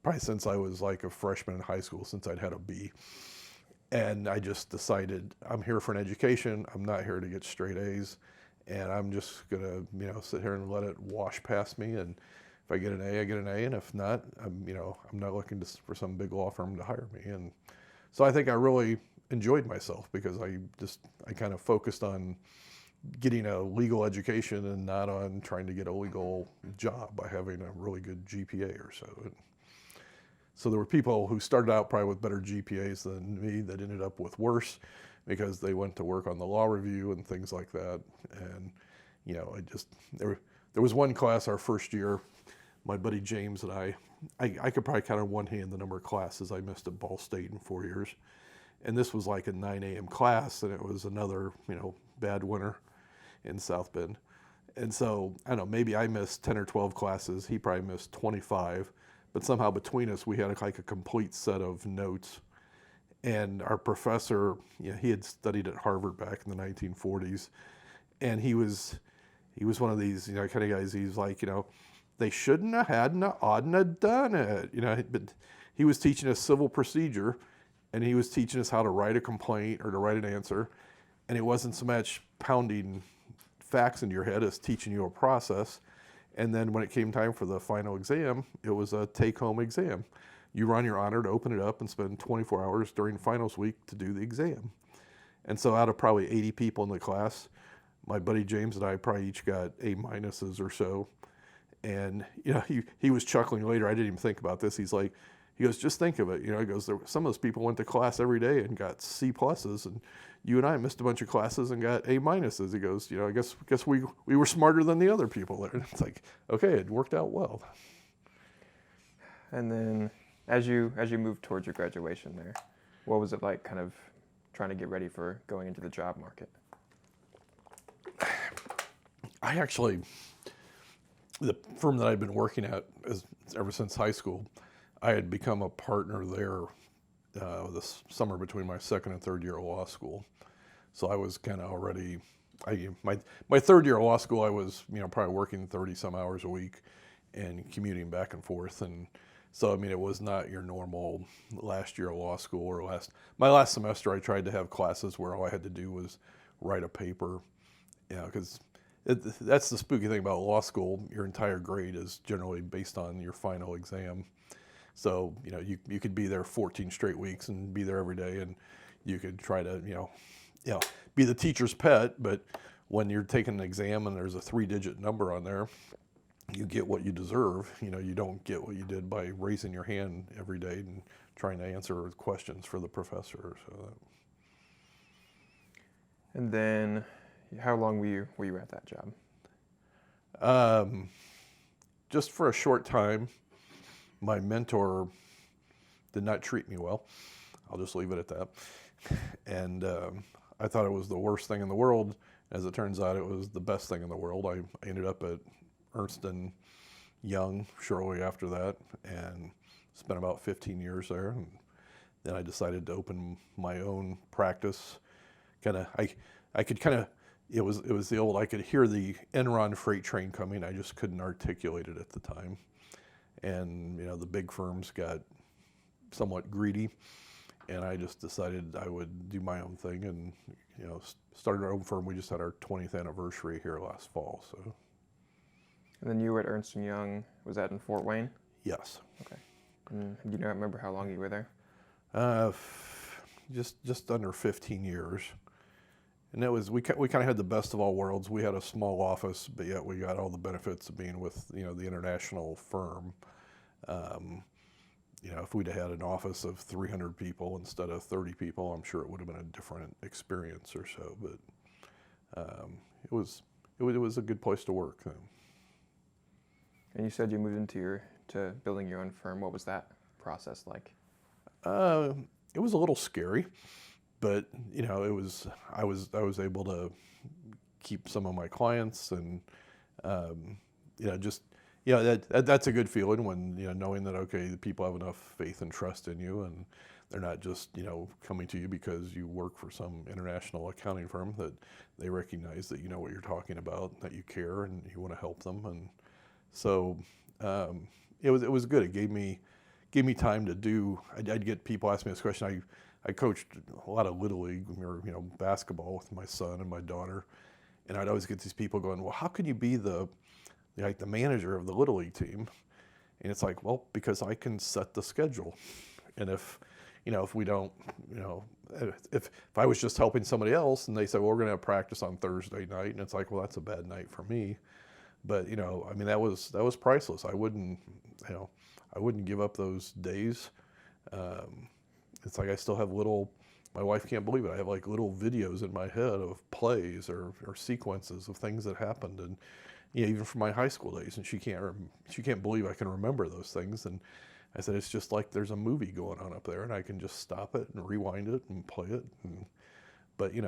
probably since I was like a freshman in high school, since I'd had a B, and I just decided I'm here for an education. I'm not here to get straight A's, and I'm just gonna sit here and let it wash past me. And if I get an A, I get an A, and if not, I'm not looking for some big law firm to hire me. And so I think I really enjoyed myself because I kind of focused on getting a legal education and not on trying to get a legal job by having a really good GPA or so. And so there were people who started out probably with better GPAs than me that ended up with worse because they went to work on the law review and things like that. And there was one class our first year, my buddy James and I could probably count on one hand the number of classes I missed at Ball State in 4 years. And this was like a 9 a.m. class, and it was another, bad winter in South Bend. And so, I don't know, maybe I missed 10 or 12 classes. He probably missed 25. But somehow between us, we had like a complete set of notes. And our professor, he had studied at Harvard back in the 1940s. and he was one of these, kind of guys. He's like, they shouldn't have, hadn't have, oughtn't have done it, But he was teaching us civil procedure, and he was teaching us how to write a complaint or to write an answer, and it wasn't so much pounding facts into your head as teaching you a process. And then when it came time for the final exam, it was a take-home exam. You were on your honor to open it up and spend 24 hours during finals week to do the exam. And so out of probably 80 people in the class, my buddy James and I probably each got A minuses or so. And he was chuckling later. I didn't even think about this. He goes, just think of it. He goes, some of those people went to class every day and got C pluses, and you and I missed a bunch of classes and got A minuses. He goes, I guess we were smarter than the other people there. And it's like, okay, it worked out well. And then as you moved towards your graduation there, what was it like kind of trying to get ready for going into the job market? I actually, the firm that I'd been working at ever since high school, I had become a partner there this summer between my second and third year of law school. So I was kind of already, my third year of law school, I was probably working 30 some hours a week and commuting back and forth. And so, it was not your normal last year of law school or my last semester, I tried to have classes where all I had to do was write a paper, because that's the spooky thing about law school. Your entire grade is generally based on your final exam. So, you could be there 14 straight weeks and be there every day, and you could try to, be the teacher's pet, but when you're taking an exam and there's a 3-digit number on there, you get what you deserve. You don't get what you did by raising your hand every day and trying to answer questions for the professor. And then, how long were you at that job? Just for a short time. My mentor did not treat me well. I'll just leave it at that. And I thought it was the worst thing in the world. As it turns out, it was the best thing in the world. I ended up at Ernst & Young shortly after that and spent about 15 years there. And then I decided to open my own practice. I could kind of, it was the old, I could hear the Enron freight train coming. I just couldn't articulate it at the time. And, the big firms got somewhat greedy, and I just decided I would do my own thing and, started our own firm. We just had our 20th anniversary here last fall, so. And then you were at Ernst & Young, was that in Fort Wayne? Yes. Okay. And do you remember how long you were there? Just under 15 years. And it was, we kind of had the best of all worlds. We had a small office, but yet we got all the benefits of being with, the international firm. If we'd had an office of 300 people instead of 30 people, I'm sure it would have been a different experience or so. But it was a good place to work. And you said you moved to building your own firm. What was that process like? It was a little scary. But I was able to keep some of my clients, and that's a good feeling when knowing that the people have enough faith and trust in you, and they're not just coming to you because you work for some international accounting firm, that they recognize that you know what you're talking about, that you care, and you want to help them. And so it was good. It gave me time to do. I'd get people ask me this question. I coached a lot of Little League, or basketball with my son and my daughter, and I'd always get these people going, well, how can you be the manager of the Little League team? And it's like, well, because I can set the schedule. And if we don't, if I was just helping somebody else and they said, well, we're going to have practice on Thursday night, and it's like, well, that's a bad night for me. But that was priceless. I wouldn't give up those days. It's like I still have my wife can't believe it. I have little videos in my head of plays or sequences of things that happened, and even from my high school days, and she can't believe I can remember those things. And I said, it's just like there's a movie going on up there, and I can just stop it and rewind it and play it. But you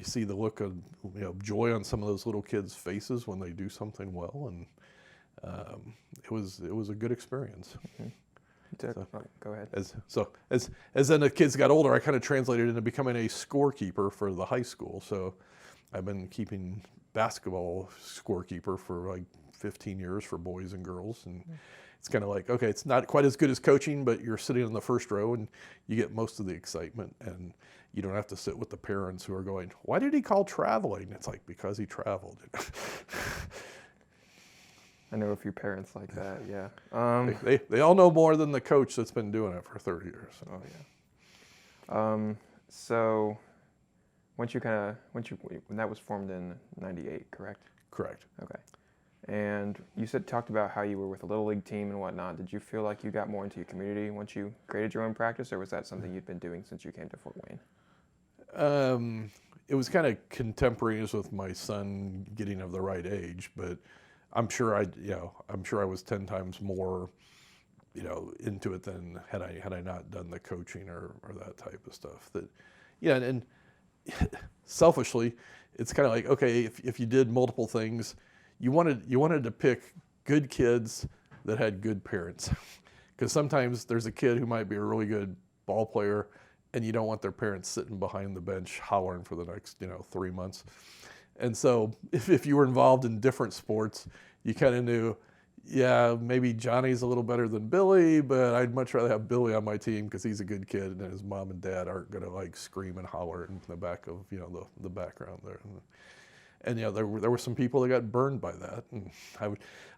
see the look of joy on some of those little kids' faces when they do something well, and it was a good experience. Mm-hmm. Go ahead. As then the kids got older, I kind of translated into becoming a scorekeeper for the high school. So I've been keeping basketball scorekeeper for like 15 years for boys and girls, and it's kind of like, okay, it's not quite as good as coaching, but you're sitting in the first row and you get most of the excitement, and you don't have to sit with the parents who are going, why did he call traveling? It's like, because he traveled. I know a few parents like that, yeah. They all know more than the coach that's been doing it for 30 years. Oh, yeah. So when that was formed in 98, correct? Correct. Okay. And you talked about how you were with a little league team and whatnot. Did you feel like you got more into your community once you created your own practice, or was that something you'd been doing since you came to Fort Wayne? It was kind of contemporaneous with my son getting of the right age, but I'm sure I was 10 times more, into it than had I not done the coaching or that type of stuff. And selfishly, it's kind of like, okay, if you did multiple things, you wanted to pick good kids that had good parents, because sometimes there's a kid who might be a really good ball player, and you don't want their parents sitting behind the bench hollering for the next 3 months. And so if you were involved in different sports, you kind of knew, yeah, maybe Johnny's a little better than Billy, but I'd much rather have Billy on my team because he's a good kid, and his mom and dad aren't going to like scream and holler in the back of the background there. And there were some people that got burned by that, and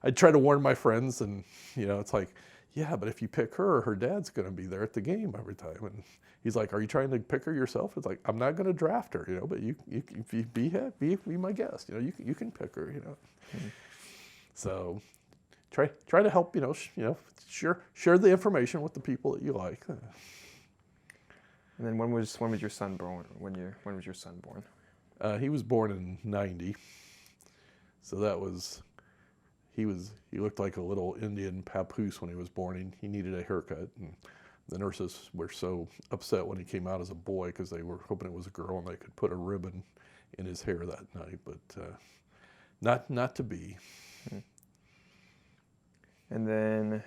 I'd try to warn my friends, and it's like, yeah, but if you pick her dad's going to be there at the game every time. And he's like, are you trying to pick her yourself? It's like, I'm not going to draft her, but you if you be my guest, you can pick her, Mm-hmm. So try to help, share the information with the people that you like. And then when was your son born? When was your son born? He was born in 90, so he looked like a little Indian papoose when he was born. He needed a haircut, and the nurses were so upset when he came out as a boy because they were hoping it was a girl and they could put a ribbon in his hair that night, but not to be. Hmm. And then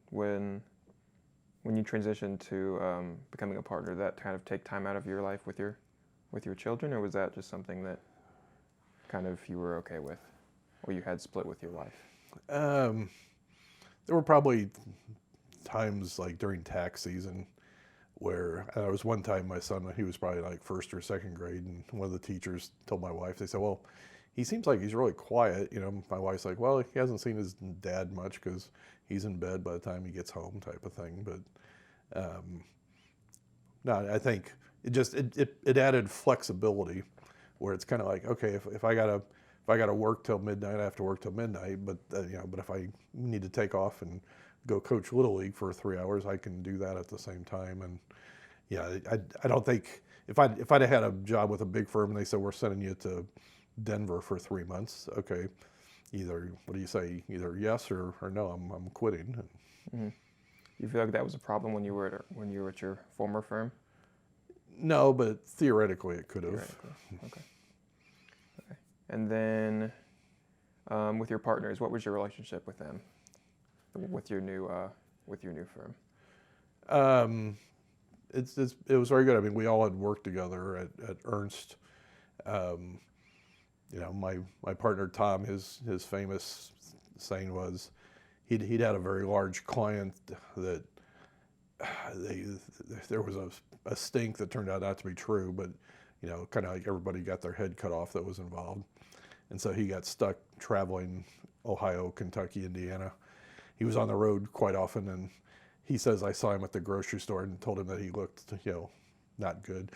when you transitioned to becoming a partner, did that kind of take time out of your life with your children, or was that just something that kind of you were okay with, or you had split with your wife? There were probably times like during tax season where there was one time my son, he was probably like first or second grade, and one of the teachers told my wife, they said, well, he seems like he's really quiet. My wife's like, well, he hasn't seen his dad much because he's in bed by the time he gets home, type of thing. But no, I think it added flexibility, where it's kind of like, okay, if I gotta work till midnight, I have to work till midnight. But but if I need to take off and go coach Little League for 3 hours, I can do that at the same time. And yeah, I don't think if I'd have had a job with a big firm and they said we're sending you to Denver for 3 months, okay, either what do you say? Either yes or no. I'm quitting. Mm-hmm. You feel like that was a problem when you were at your former firm? No, but theoretically it could have. Okay. And then with your partners, what was your relationship with them? With your new firm? It was very good. I mean, we all had worked together at Ernst. My partner Tom, his famous saying was, he'd had a very large client that there was a stink that turned out not to be true, but kind of like everybody got their head cut off that was involved, and so he got stuck traveling Ohio, Kentucky, Indiana. He was on the road quite often, and he says I saw him at the grocery store and told him that he looked not good.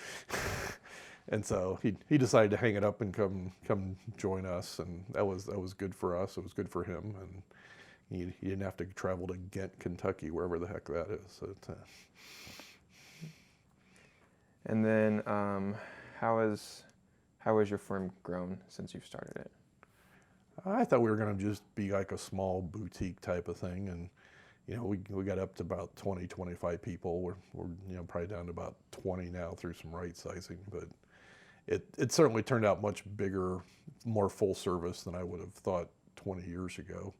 And so he decided to hang it up and come join us, and that was good for us. It was good for him, and he didn't have to travel to Ghent, Kentucky, wherever the heck that is. So And then how has your firm grown since you've started it? I thought we were going to just be like a small boutique type of thing, and we got up to about 20, 25 people. We're probably down to about 20 now through some right sizing, but it certainly turned out much bigger, more full service than I would have thought 20 years ago.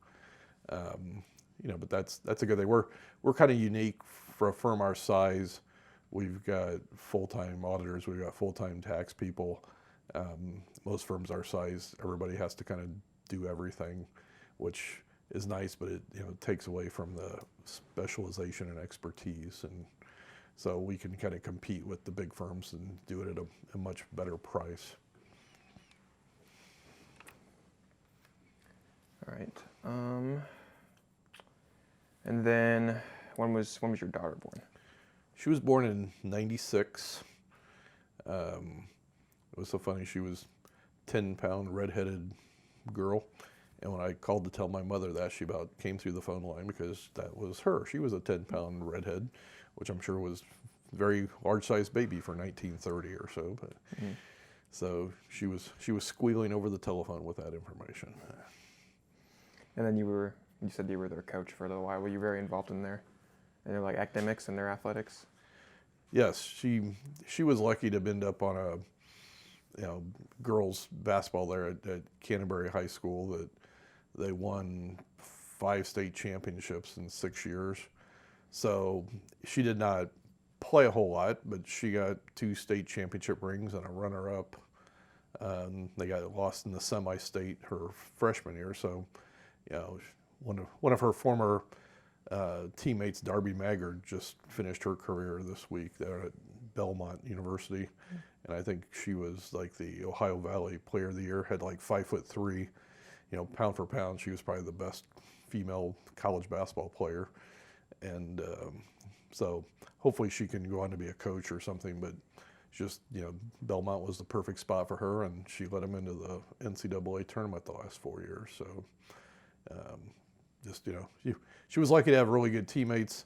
But that's a good thing. We're kind of unique for a firm our size. We've got full-time auditors, we've got full-time tax people. most firms our size, everybody has to kind of do everything, which is nice, but it takes away from the specialization and expertise, and so we can kind of compete with the big firms and do it at a much better price. All right. And then when was your daughter born? She was born in '96. It was so funny. She was 10-pound redheaded girl. And when I called to tell my mother that, she about came through the phone line because that was her. She was a 10-pound redhead, which I'm sure was a very large-sized baby for 1930 or so. But so she was squealing over the telephone with that information. And then you said you were their coach for a little while. Were you very involved in their like academics and their athletics? Yes, she was lucky to end up on a girls basketball there at Canterbury High School that they won 5 state championships in 6 years. So she did not play a whole lot, but she got 2 state championship rings and a runner-up. They got lost in the semi-state her freshman year. So, one of her former teammates, Darby Maggard, just finished her career this week there at Belmont University. And I think she was like the Ohio Valley Player of the Year, had like 5'3", pound for pound. She was probably the best female college basketball player. And so hopefully she can go on to be a coach or something, but just, Belmont was the perfect spot for her, and she led them into the NCAA tournament the last 4 years. So she was lucky to have really good teammates.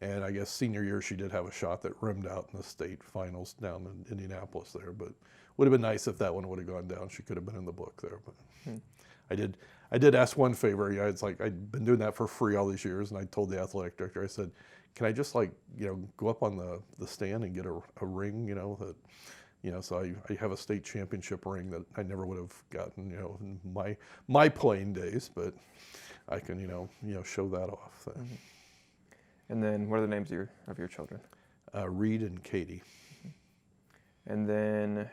And I guess senior year she did have a shot that rimmed out in the state finals down in Indianapolis there, but would have been nice if that one would have gone down. She could have been in the book there. But I did ask one favor. It's like I'd been doing that for free all these years, and I told the athletic director, I said, can I just go up on the stand and get a ring, so I have a state championship ring that I never would have gotten, in my playing days, but I can, show that off. So. Mm-hmm. And then what are the names of your children? Reed and Katie. And then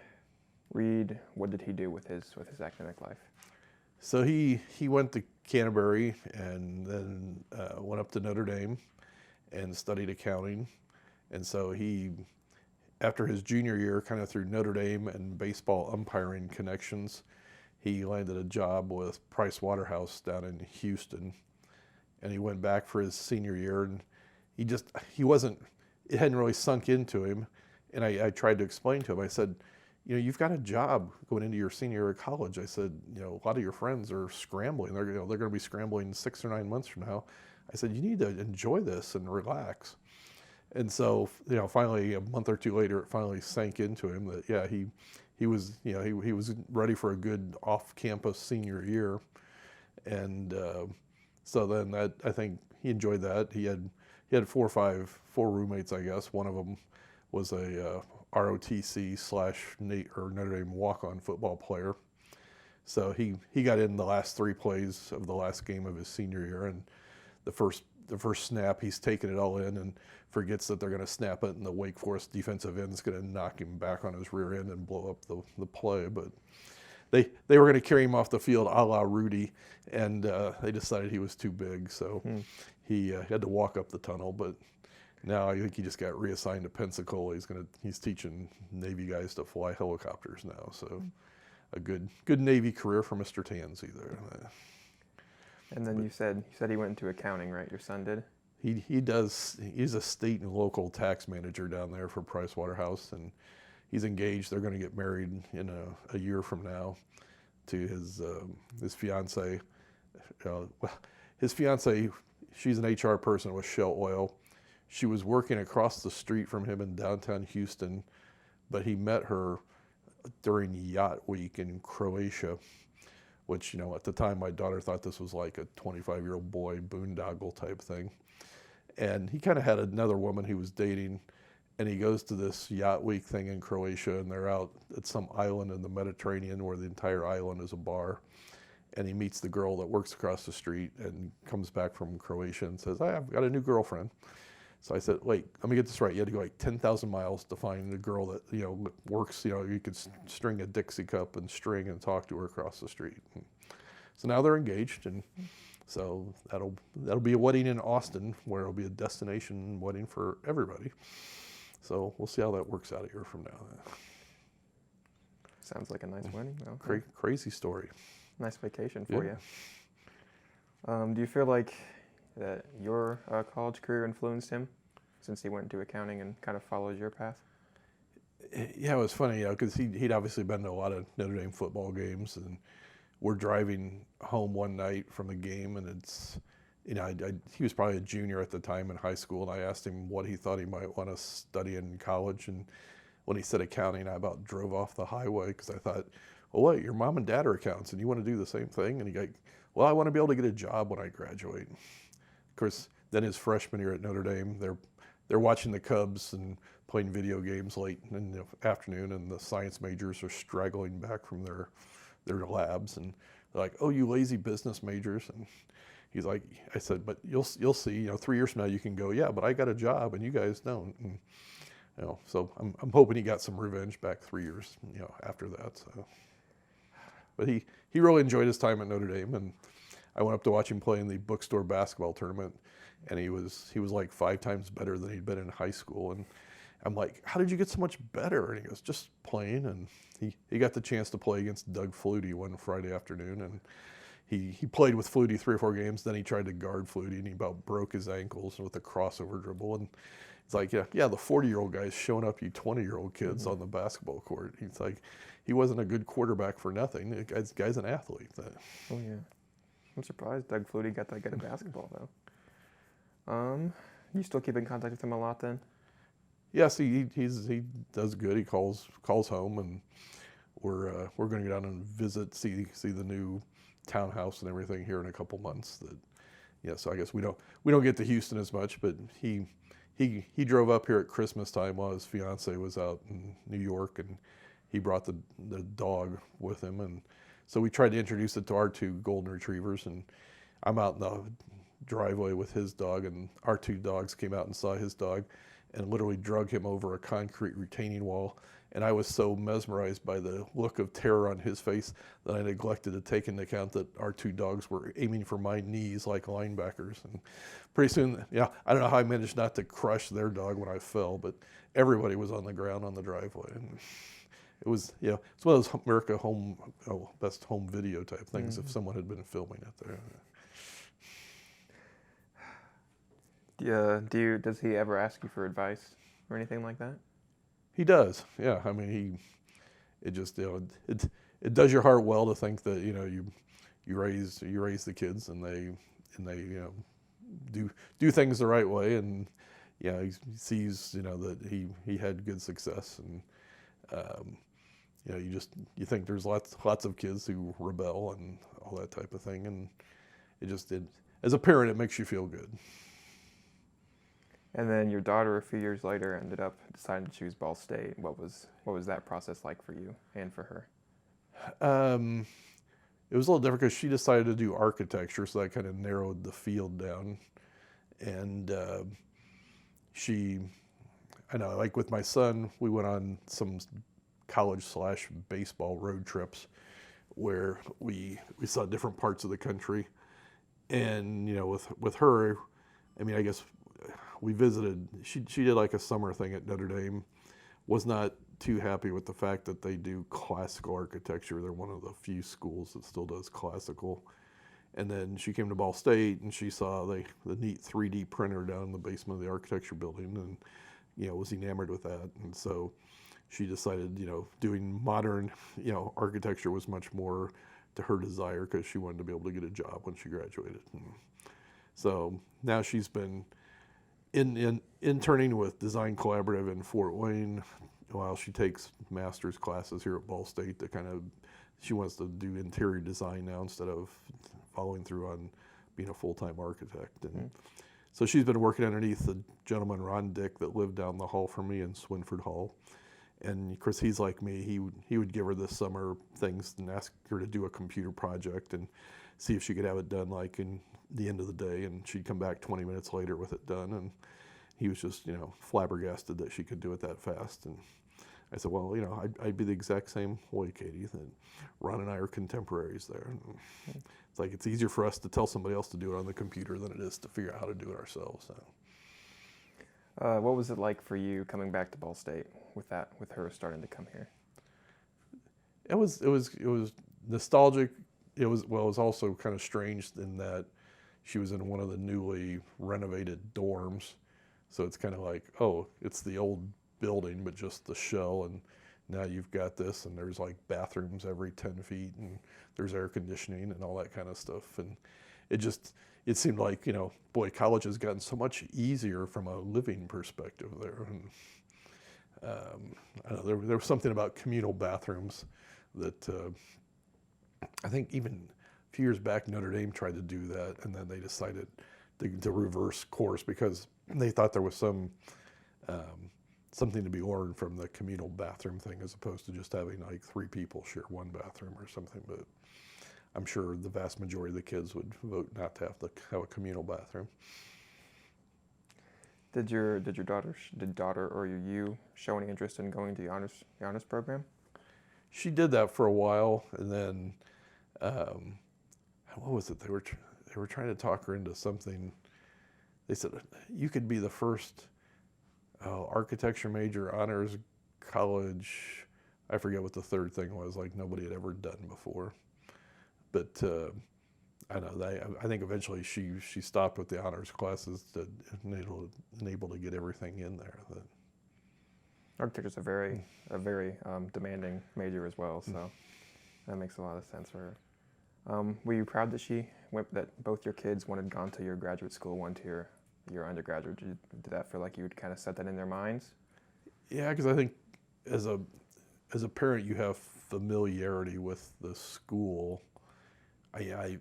Reed, what did he do with his academic life? So he went to Canterbury and then went up to Notre Dame and studied accounting. And so after his junior year, kind of through Notre Dame and baseball umpiring connections, he landed a job with Price Waterhouse down in Houston. And he went back for his senior year, and it hadn't really sunk into him. And I tried to explain to him, I said, you've got a job going into your senior year of college. I said, a lot of your friends are scrambling. They're going to be scrambling 6 or 9 months from now. I said, you need to enjoy this and relax. And so, finally a month or two later, it finally sank into him that, he was ready for a good off-campus senior year. And so then I think he enjoyed that. He had 4 roommates, I guess. One of them was a ROTC / Notre Dame walk-on football player. So he got in the last 3 plays of the last game of his senior year, and the first snap, he's taking it all in and forgets that they're going to snap it, and the Wake Forest defensive end is going to knock him back on his rear end and blow up the play. But they were going to carry him off the field a la Rudy, and they decided he was too big, so he had to walk up the tunnel. But now I think he just got reassigned to Pensacola. He's teaching Navy guys to fly helicopters now. So a good Navy career for Mr. Tansey there. And then you said he went into accounting, right? Your son did? He does. He's a state and local tax manager down there for Price Waterhouse, and he's engaged. They're going to get married in a year from now to his fiance. His fiance, she's an HR person with Shell Oil. She was working across the street from him in downtown Houston, but he met her during Yacht Week in Croatia, which, at the time my daughter thought this was like a 25-year-old boy boondoggle type thing. And he kind of had another woman he was dating, and he goes to this Yacht Week thing in Croatia, and they're out at some island in the Mediterranean where the entire island is a bar. And he meets the girl that works across the street and comes back from Croatia and says, I've got a new girlfriend. So I said, wait, let me get this right. You had to go like 10,000 miles to find a girl that, works, you could string a Dixie cup and string and talk to her across the street. And so now they're engaged, and so that'll be a wedding in Austin, where it'll be a destination wedding for everybody. So we'll see how that works out a year from now. Sounds like a nice wedding, though. Crazy story. Nice vacation for Yeah. you. Do you feel like that your college career influenced him, since he went into accounting and kind of follows your path? Yeah, it was funny, because he'd obviously been to a lot of Notre Dame football games, and we're driving home one night from the game, and it's, he was probably a junior at the time in high school, and I asked him what he thought he might want to study in college, and when he said accounting, I about drove off the highway, because I thought, well, wait, your mom and dad are accountants, and you want to do the same thing? And he goes, well, I want to be able to get a job when I graduate. Of course, then his freshman year at Notre Dame, they're watching the Cubs and playing video games late in the afternoon, and the science majors are straggling back from their labs, and they're like, oh, you lazy business majors. And he's like, I said, but you'll see, 3 years from now you can go, yeah, but I got a job and you guys don't. And, so I'm hoping he got some revenge back 3 years, after that. So, but he really enjoyed his time at Notre Dame, and I went up to watch him play in the bookstore basketball tournament, and he was like 5 times better than he'd been in high school. And I'm like, how did you get so much better? And he goes, just playing. And he got the chance to play against Doug Flutie one Friday afternoon, and he played with Flutie 3 or 4 games. Then he tried to guard Flutie, and he about broke his ankles with a crossover dribble. And it's like, yeah, the 40-year-old guy's showing up you 20-year-old kids on the basketball court. He's like, he wasn't a good quarterback for nothing. The guy's an athlete. Oh, yeah. I'm surprised Doug Flutie got that good at basketball, though. You still keep in contact with him a lot, then? Yes, he does good. He calls home, and we're going to get out and visit, see the new townhouse and everything here in a couple months. So I guess we don't get to Houston as much, but he drove up here at Christmas time while his fiance was out in New York, and he brought the dog with him, and so we tried to introduce it to our 2 golden retrievers, and I'm out in the driveway with his dog, and our 2 dogs came out and saw his dog and literally drug him over a concrete retaining wall. And I was so mesmerized by the look of terror on his face that I neglected to take into account that our 2 dogs were aiming for my knees like linebackers. And pretty soon, I don't know how I managed not to crush their dog when I fell, but everybody was on the ground on the driveway. And it was, it's one of those America best home video type things, if someone had been filming it there. Does he ever ask you for advice or anything like that? He does, yeah. I mean, it just, it does your heart well to think that, you raise the kids, and they do things the right way, and he sees, that he had good success, and you think there's lots of kids who rebel and all that type of thing, and as a parent, it makes you feel good. And then your daughter, a few years later, ended up deciding to choose Ball State. What was that process like for you and for her? It was a little different because she decided to do architecture, so that kind of narrowed the field down. And I know, like with my son, we went on some college/baseball road trips where we saw different parts of the country. And with her, I mean, I guess we visited. She did like a summer thing at Notre Dame. Was not too happy with the fact that they do classical architecture. They're one of the few schools that still does classical. And then she came to Ball State, and she saw the neat 3D printer down in the basement of the architecture building, and was enamored with that. And so she decided, doing modern, architecture was much more to her desire, because she wanted to be able to get a job when she graduated. And so now she's been interning with Design Collaborative in Fort Wayne while she takes master's classes here at Ball State she wants to do interior design now instead of following through on being a full-time architect. And so she's been working underneath the gentleman, Ron Dick, that lived down the hall from me in Swinford Hall. And of course, he's like me. He would give her this summer things and ask her to do a computer project and see if she could have it done like in the end of the day. And she'd come back 20 minutes later with it done. And he was just, flabbergasted that she could do it that fast. And I said, well, I'd be the exact same way, Katie. That Ron and I are contemporaries there. And it's like it's easier for us to tell somebody else to do it on the computer than it is to figure out how to do it ourselves. So. What was it like for you coming back to Ball State with her starting to come here? It was nostalgic. It was also kind of strange in that she was in one of the newly renovated dorms. So it's kind of like, oh, it's the old building, but just the shell, and now you've got this, and there's like bathrooms every 10 feet, and there's air conditioning and all that kind of stuff. And it seemed like, boy, college has gotten so much easier from a living perspective there. And I don't know, there was something about communal bathrooms that I think even a few years back Notre Dame tried to do that, and then they decided to reverse course because they thought there was something to be learned from the communal bathroom thing as opposed to just having like 3 people share one bathroom or something. But I'm sure the vast majority of the kids would vote not to have a communal bathroom. Did your daughter or you show any interest in going to the honors program? She did that for a while, and then what was it? They were trying to talk her into something. They said you could be the first architecture major honors college. I forget what the third thing was. Like nobody had ever done before. But I know I think eventually she stopped with the honors classes to enable to get everything in there. Architecture is a very demanding major as well, so that makes a lot of sense for her. Were you proud that both your kids, one had gone to your graduate school, one to your undergraduate? Did that feel like you would kind of set that in their minds? Yeah, because I think as a parent, you have familiarity with the school. I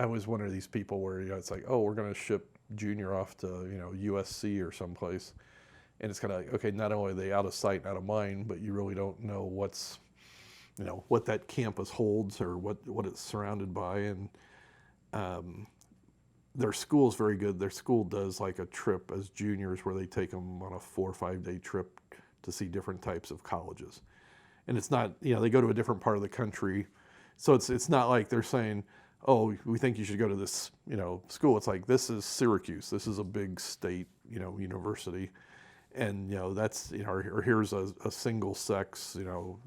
was one of these people where it's like, oh, we're going to ship Junior off to USC or someplace, and it's kind of like, okay, not only are they out of sight, out of mind, but you really don't know what that campus holds or what it's surrounded by. And their school is very good. Their school does like a trip as juniors where they take them on a 4 or 5 day trip to see different types of colleges. And it's not, they go to a different part of the country. So it's not like they're saying, oh, we think you should go to this, school. It's like, this is Syracuse. This is a big state, university. And, that's, or here's a single sex,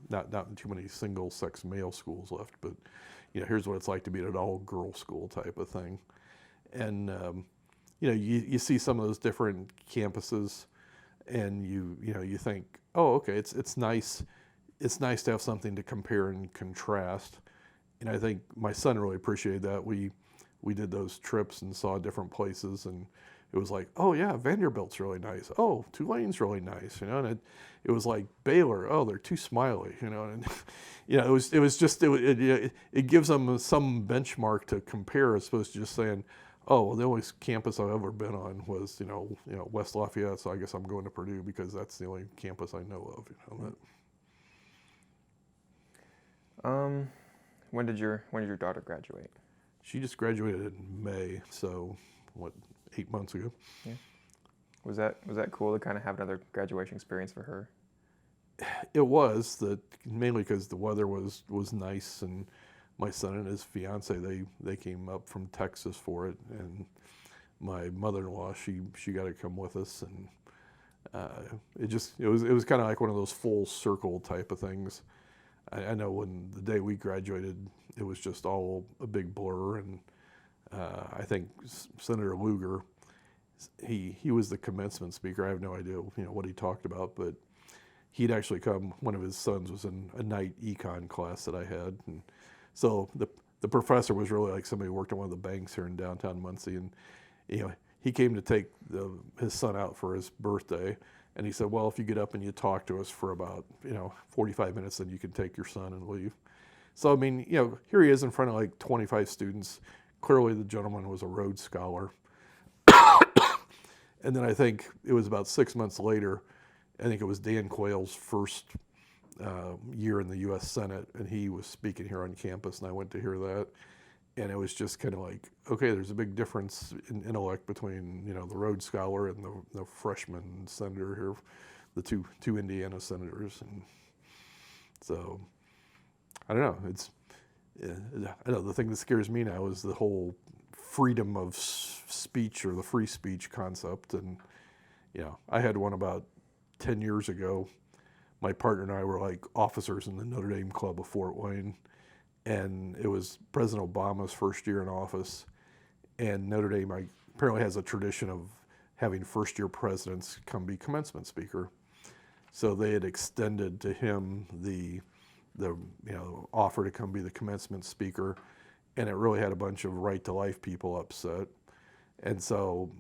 not too many single sex male schools left, but, here's what it's like to be at an all girl school type of thing. And, you see some of those different campuses and you think, oh, okay, it's nice. It's nice to have something to compare and contrast. And I think my son really appreciated that. We did those trips and saw different places, and it was like, oh yeah, Vanderbilt's really nice. Oh, Tulane's really nice, and it was like Baylor. Oh, they're too smiley, and it gives them some benchmark to compare as opposed to just saying, oh, well, the only campus I've ever been on was West Lafayette, so I guess I'm going to Purdue because that's the only campus I know of. When did your daughter graduate? She just graduated in May, so 8 months ago. Yeah. Was that cool to kind of have another graduation experience for her? It was, mainly because the weather was nice, and my son and his fiance they came up from Texas for it, and my mother-in-law she got to come with us, and it was kind of like one of those full circle type of things. I know when the day we graduated, it was just all a big blur, and I think Senator Lugar, he was the commencement speaker. I have no idea what he talked about, but he'd actually come. One of his sons was in a night econ class that I had, and so the professor was really like somebody who worked at one of the banks here in downtown Muncie, and he came to take his son out for his birthday. And he said, well, if you get up and you talk to us for about, 45 minutes, then you can take your son and leave. So, I mean, here he is in front of like 25 students. Clearly the gentleman was a Rhodes Scholar. And then I think it was about 6 months later, I think it was Dan Quayle's first year in the U.S. Senate, and he was speaking here on campus, and I went to hear that. And it was just kind of like, okay, there's a big difference in intellect between, you know, the Rhodes Scholar and the freshman senator here, the two Indiana senators. And so, I don't know. I know the thing that scares me now is the whole freedom of speech, or the free speech concept. And, you know, I had one about 10 years ago. My partner and I were like officers in the Notre Dame Club of Fort Wayne. And it was President Obama's first year in office. And Notre Dame apparently has a tradition of having first-year presidents come be commencement speaker. So they had extended to him the offer to come be the commencement speaker, and it really had a bunch of right to life people upset. And so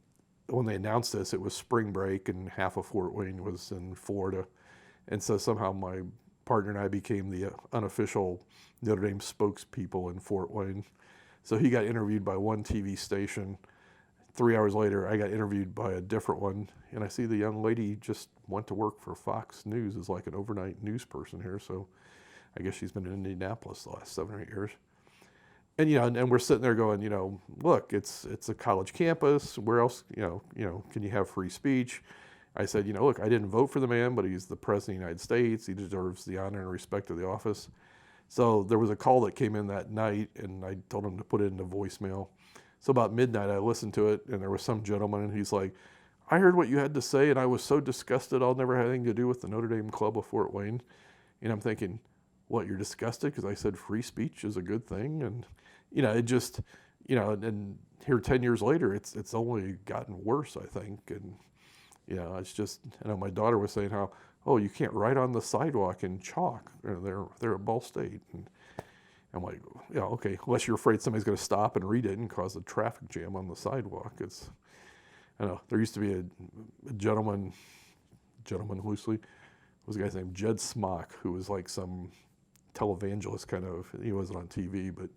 when they announced this, it was spring break, and half of Fort Wayne was in Florida. And so somehow my partner and I became the unofficial Notre Dame spokespeople in Fort Wayne. So he got interviewed by one TV station. 3 hours later, I got interviewed by a different one, and I see the young lady just went to work for Fox News as like an overnight news person here. So I guess she's been in Indianapolis the last 7 or 8 years. And and we're sitting there going, look, it's a college campus. Where else, can you have free speech? I said, look, I didn't vote for the man, but he's the president of the United States. He deserves the honor and respect of the office. So there was a call that came in that night, and I told him to put it into voicemail. So about midnight, I listened to it, and there was some gentleman, and he's like, I heard what you had to say, and I was so disgusted I'll never have anything to do with the Notre Dame Club of Fort Wayne. And I'm thinking, what, you're disgusted because I said free speech is a good thing? And, it just, and here 10 years later, it's only gotten worse, I think. And, it's just, my daughter was saying how, oh, you can't write on the sidewalk in chalk. They're at Ball State. And I'm like, yeah, okay, unless you're afraid somebody's going to stop and read it and cause a traffic jam on the sidewalk. I know, there used to be a gentleman loosely, was a guy named Jed Smock, who was like some televangelist kind of, he wasn't on TV, but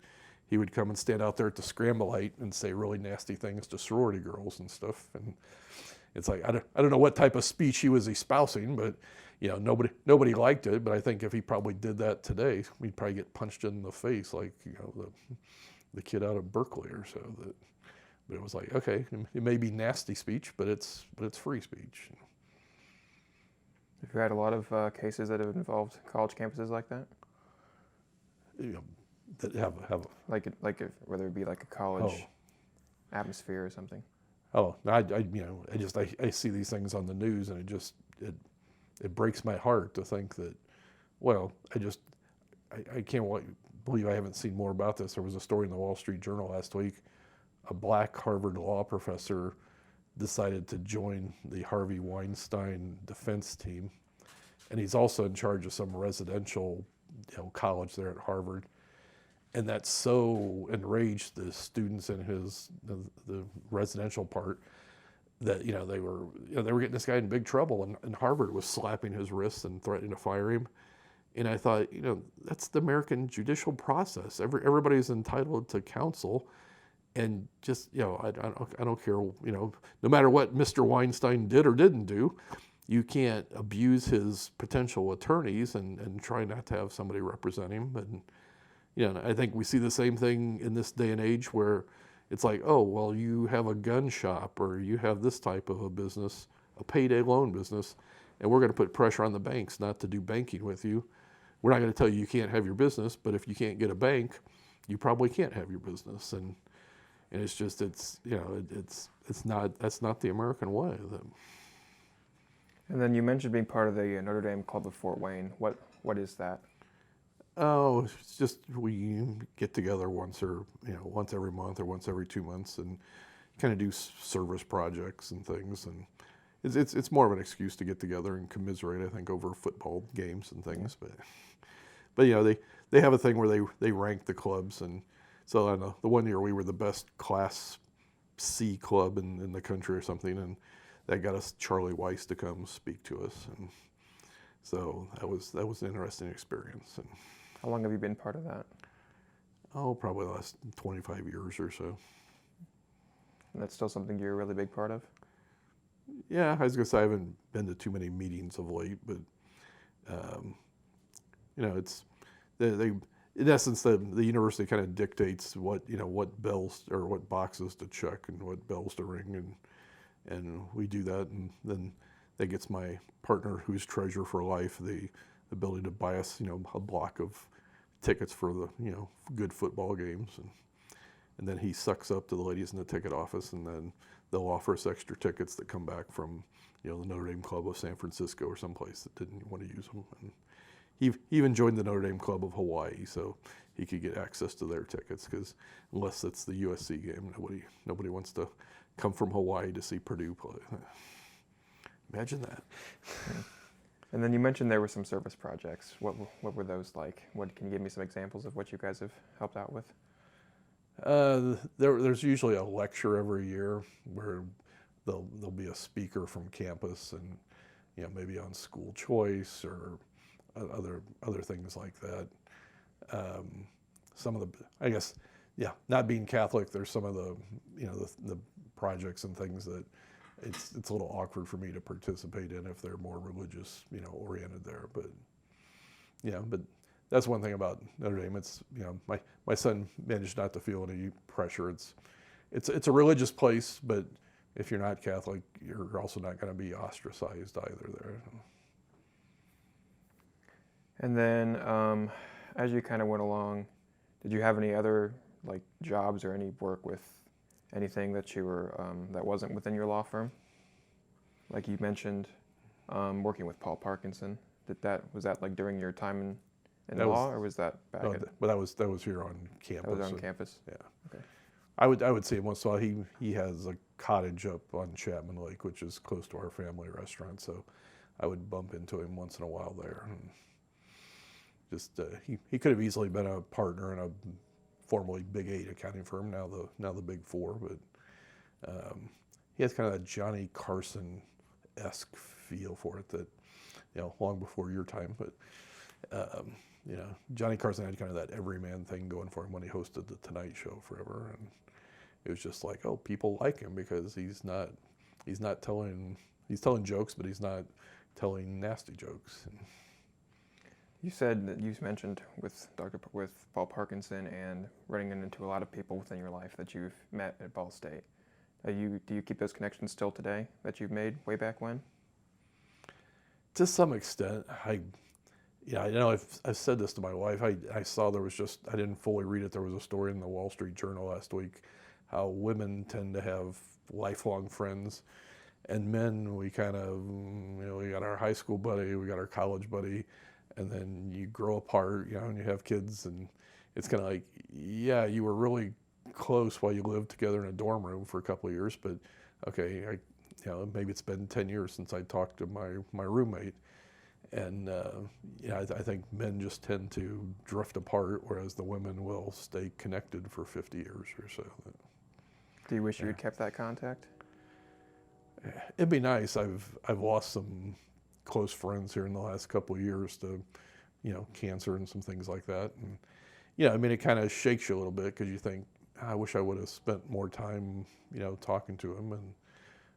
he would come and stand out there at the scramble light and say really nasty things to sorority girls and stuff. And it's like, I don't know what type of speech he was espousing, but nobody liked it. But I think if he probably did that today, we'd probably get punched in the face like the kid out of Berkeley or so. But it was like, okay, it may be nasty speech, but it's free speech. Have you had a lot of cases that have involved college campuses like that? That have whether it be like a college atmosphere or something. Oh, I see these things on the news, and it breaks my heart to think that, well, I can't believe I haven't seen more about this. There was a story in the Wall Street Journal last week. A black Harvard law professor decided to join the Harvey Weinstein defense team, and he's also in charge of some residential college there at Harvard. And that so enraged the students in the residential part that they were getting this guy in big trouble, and Harvard was slapping his wrists and threatening to fire him. And I thought, that's the American judicial process. Everybody's entitled to counsel, and just I don't care no matter what Mr. Weinstein did or didn't do, you can't abuse his potential attorneys and try not to have somebody represent him. And I think we see the same thing in this day and age where it's like, oh, well, you have a gun shop or you have this type of a business, a payday loan business, and we're going to put pressure on the banks not to do banking with you. We're not going to tell you can't have your business, but if you can't get a bank, you probably can't have your business. And it's just, that's not the American way. And then you mentioned being part of the Notre Dame Club of Fort Wayne. What is that? Oh, it's just we get together once every month or once every 2 months and kind of do service projects and things. And it's more of an excuse to get together and commiserate, I think, over football games and things. Yeah. But they have a thing where they rank the clubs, and so I don't know, the one year we were the best Class C club in the country or something, and that got us Charlie Weiss to come speak to us, and so that was an interesting experience. And how long have you been part of that? Oh, probably the last 25 years or so. And that's still something you're a really big part of? Yeah, I was going to say I haven't been to too many meetings of late, but it's in essence, the university kind of dictates what bells or what boxes to check and what bells to ring, and we do that, and then that gets my partner, who's treasurer for life, the ability to buy us a block of tickets for the good football games, and then he sucks up to the ladies in the ticket office, and then they'll offer us extra tickets that come back from the Notre Dame Club of San Francisco or someplace that didn't want to use them. And he even joined the Notre Dame Club of Hawaii, so he could get access to their tickets, because unless it's the USC game, nobody wants to come from Hawaii to see Purdue play. Imagine that. And then you mentioned there were some service projects. What were those like? Can you give me some examples of what you guys have helped out with? There's usually a lecture every year where there'll be a speaker from campus, and maybe on school choice or other things like that. Some of the, I guess, not being Catholic, there's some of the the projects and things that it's a little awkward for me to participate in if they're more religious oriented there. But that's one thing about Notre Dame. It's my son managed not to feel any pressure. It's a religious place, but if you're not Catholic, you're also not going to be ostracized either there. And then as you kind of went along, did you have any other like jobs or any work with anything that you were that wasn't within your law firm? Like you mentioned, working with Paul Parkinson. Was that like during your time in law, or was that back? No, but that was here on campus. That was on campus. Yeah. Okay. I would see him once in a while. He has a cottage up on Chapman Lake, which is close to our family restaurant. So I would bump into him once in a while there. And just he could have easily been a partner in a formerly Big 8 accounting firm, now the Big 4, but he has kind of that Johnny Carson-esque feel for it that long before your time, but Johnny Carson had kind of that everyman thing going for him when he hosted the Tonight Show forever, and it was just like, oh, people like him because he's telling jokes, but he's not telling nasty jokes. You said that you mentioned with Paul Parkinson and running into a lot of people within your life that you've met at Ball State. Do you keep those connections still today that you've made way back when? To some extent, I've said this to my wife. I saw I didn't fully read it. There was a story in the Wall Street Journal last week how women tend to have lifelong friends, and men, we kind of, we got our high school buddy, we got our college buddy, and then you grow apart, and you have kids, and it's kind of like, you were really close while you lived together in a dorm room for a couple of years, but okay, maybe it's been 10 years since I talked to my roommate, and I think men just tend to drift apart, whereas the women will stay connected for 50 years or so. Do you wish you had kept that contact? It'd be nice. I've lost some close friends here in the last couple of years to, cancer and some things like that. And, it kind of shakes you a little bit because you think, I wish I would have spent more time, talking to him. And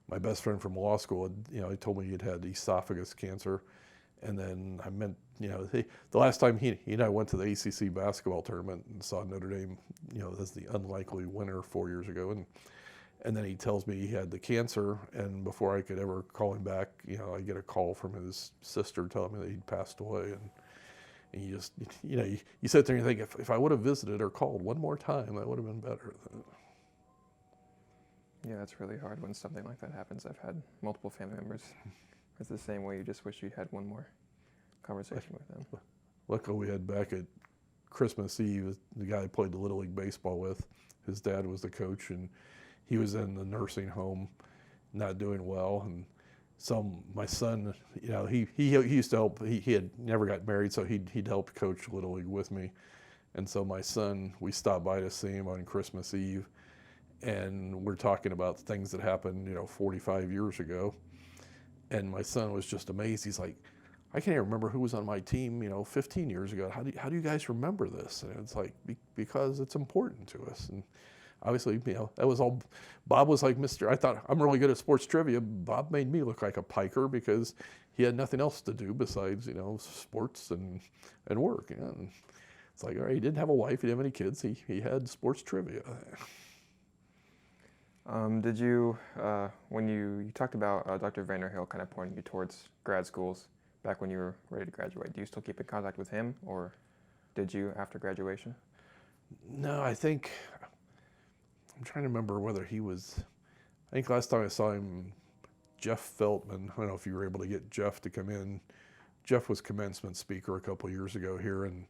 my best friend from law school, he told me he'd had esophagus cancer. And then I meant, the last time he and I went to the ACC basketball tournament and saw Notre Dame, as the unlikely winner 4 years ago. And then he tells me he had the cancer, and before I could ever call him back, I get a call from his sister telling me that he'd passed away. And you just, you sit there and you think, if I would have visited or called one more time, that would have been better. Yeah, it's really hard when something like that happens. I've had multiple family members. It's the same way. You just wish you had one more conversation with them. Luckily, we had back at Christmas Eve, the guy I played the Little League baseball with, his dad was the coach, and he was in the nursing home, not doing well. And so my son, he used to help. He had never got married, so he'd helped coach Little League with me. And so my son, we stopped by to see him on Christmas Eve, and we're talking about things that happened, 45 years ago. And my son was just amazed. He's like, I can't even remember who was on my team, 15 years ago. How do you guys remember this? And it's like, because it's important to us. And obviously, that was all. Bob was like, I thought I'm really good at sports trivia. Bob made me look like a piker because he had nothing else to do besides, sports and work. And it's like, all right, he didn't have a wife, he didn't have any kids, he had sports trivia. Did you, when you talked about Dr. Vanderhill kind of pointing you towards grad schools back when you were ready to graduate, do you still keep in contact with him, or did you after graduation? No, I'm trying to remember whether he was, I think last time I saw him, Jeff Feltman, I don't know if you were able to get Jeff to come in. Jeff was commencement speaker a couple years ago here, and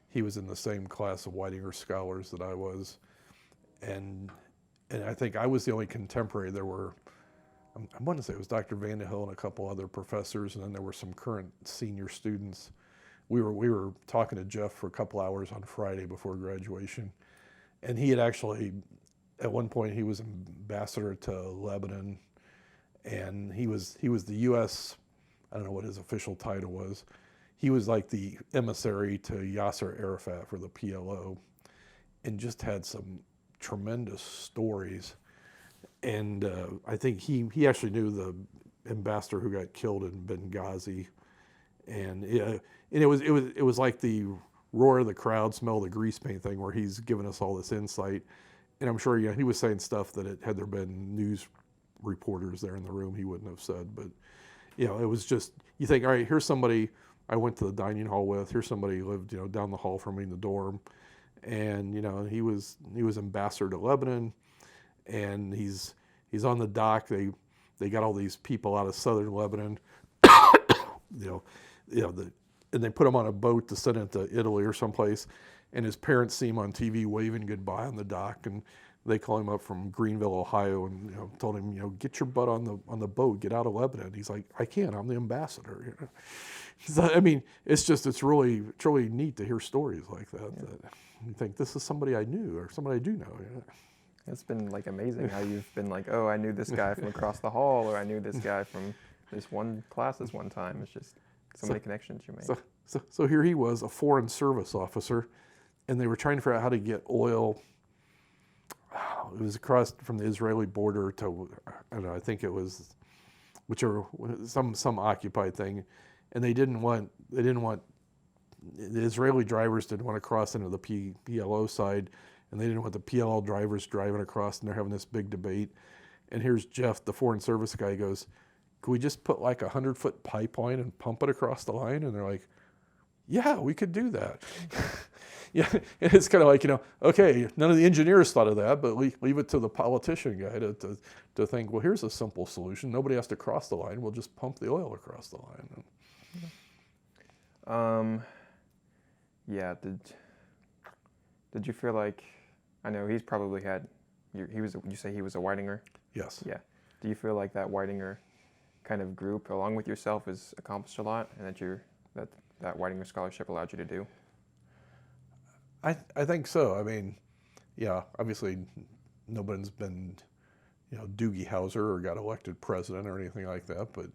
he was in the same class of Whitinger scholars that I was. And I think I was the only contemporary. There were, I want to say it was Dr. Vanderhill and a couple other professors, and then there were some current senior students. We were talking to Jeff for a couple hours on Friday before graduation, and he had actually, at one point, he was ambassador to Lebanon, and he was the U.S., I don't know what his official title was. He was like the emissary to Yasser Arafat for the PLO, and just had some tremendous stories. And I think he actually knew the ambassador who got killed in Benghazi, and it was like the roar of the crowd, smell of the grease paint thing, where he's given us all this insight. And I'm sure he was saying stuff that had there been news reporters there in the room, he wouldn't have said. But it was just, you think, all right, here's somebody I went to the dining hall with. Here's somebody who lived down the hall from me in the dorm, and he was ambassador to Lebanon, and he's on the dock. They got all these people out of southern Lebanon, and they put him on a boat to send it to Italy or someplace, and his parents see him on TV waving goodbye on the dock, and they call him up from Greenville, Ohio, and told him, get your butt on the boat, get out of Lebanon. He's like, I can't, I'm the ambassador. So, I mean, it's really neat to hear stories like that. Yeah. That you think, this is somebody I knew or somebody I do know. It's been like amazing how you've been like, oh, I knew this guy from across the hall, or I knew this guy from this one class this one time. It's just so many connections you make. So here he was, a foreign service officer, and they were trying to figure out how to get oil. It was across from the Israeli border to, I don't know, I think it was, some occupied thing, and they didn't want the Israeli drivers didn't want to cross into the PLO side, and they didn't want the PLO drivers driving across, and they're having this big debate. And here's Jeff, the foreign service guy, goes, "Can we just put like 100-foot pipeline and pump it across the line?" And they're like, "Yeah, we could do that." Yeah, and it's kind of like, okay, none of the engineers thought of that, but leave it to the politician guy to think, well, here's a simple solution. Nobody has to cross the line. We'll just pump the oil across the line. Yeah. Did you feel like, I know he's probably had, you say he was a Whitinger? Yes. Yeah. Do you feel like that Whitinger kind of group, along with yourself, has accomplished a lot, and that Whitinger scholarship allowed you to do? I think so. I mean, yeah, obviously nobody's been, Doogie Howser or got elected president or anything like that. But,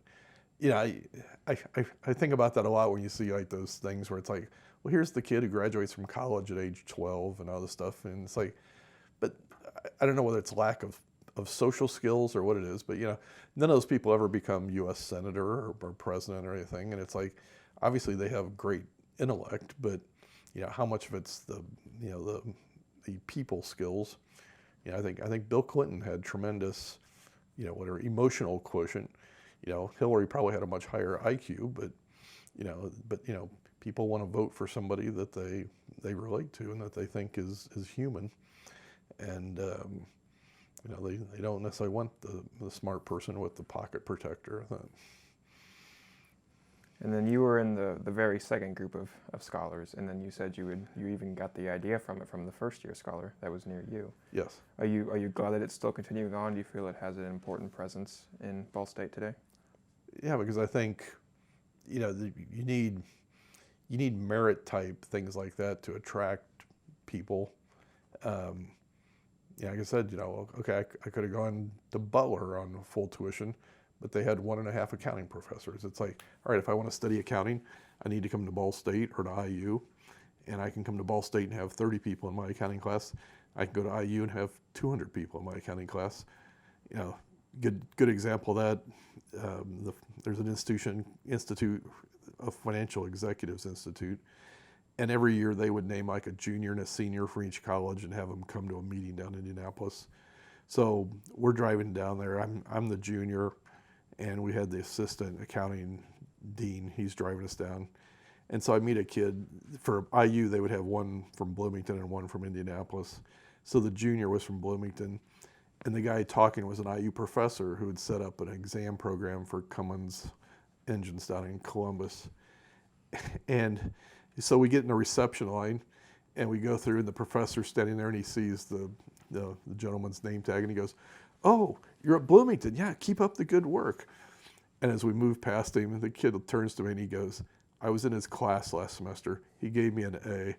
I think about that a lot when you see like those things where it's like, well, here's the kid who graduates from college at age 12 and all this stuff. And it's like, but I don't know whether it's lack of social skills or what it is, but, none of those people ever become U.S. senator or president or anything. And it's like, obviously they have great intellect, but how much of it's the people skills. I think Bill Clinton had tremendous, whatever emotional quotient. Hillary probably had a much higher IQ, but people want to vote for somebody that they relate to and that they think is human, and they don't necessarily want the smart person with the pocket protector. And then you were in the very second group of scholars, and then you said you even got the idea from the first year scholar that was near you. Yes. Are you glad that it's still continuing on? Do you feel it has an important presence in Ball State today? Yeah, because I think, you need merit type things like that to attract people. Like I said, okay, I could have gone to Butler on full tuition, but they had 1.5 accounting professors. It's like, all right, if I want to study accounting, I need to come to Ball State or to IU, and I can come to Ball State and have 30 people in my accounting class. I can go to IU and have 200 people in my accounting class. Good example of that. There's an institute, a Financial Executives Institute, And every year they would name like a junior and a senior for each college and have them come to a meeting down in Indianapolis. So we're driving down there. I'm the junior, and we had the assistant accounting dean. He's driving us down. And so I meet a kid. For IU, they would have one from Bloomington and one from Indianapolis. So the junior was from Bloomington, and the guy talking was an IU professor who had set up an exam program for Cummins engines down in Columbus. And so we get in the reception line, and we go through, and the professor's standing there, and he sees the gentleman's name tag, and he goes, "Oh, you're at Bloomington. Yeah, keep up the good work." And as we move past him, the kid turns to me and he goes, "I was in his class last semester. He gave me an A."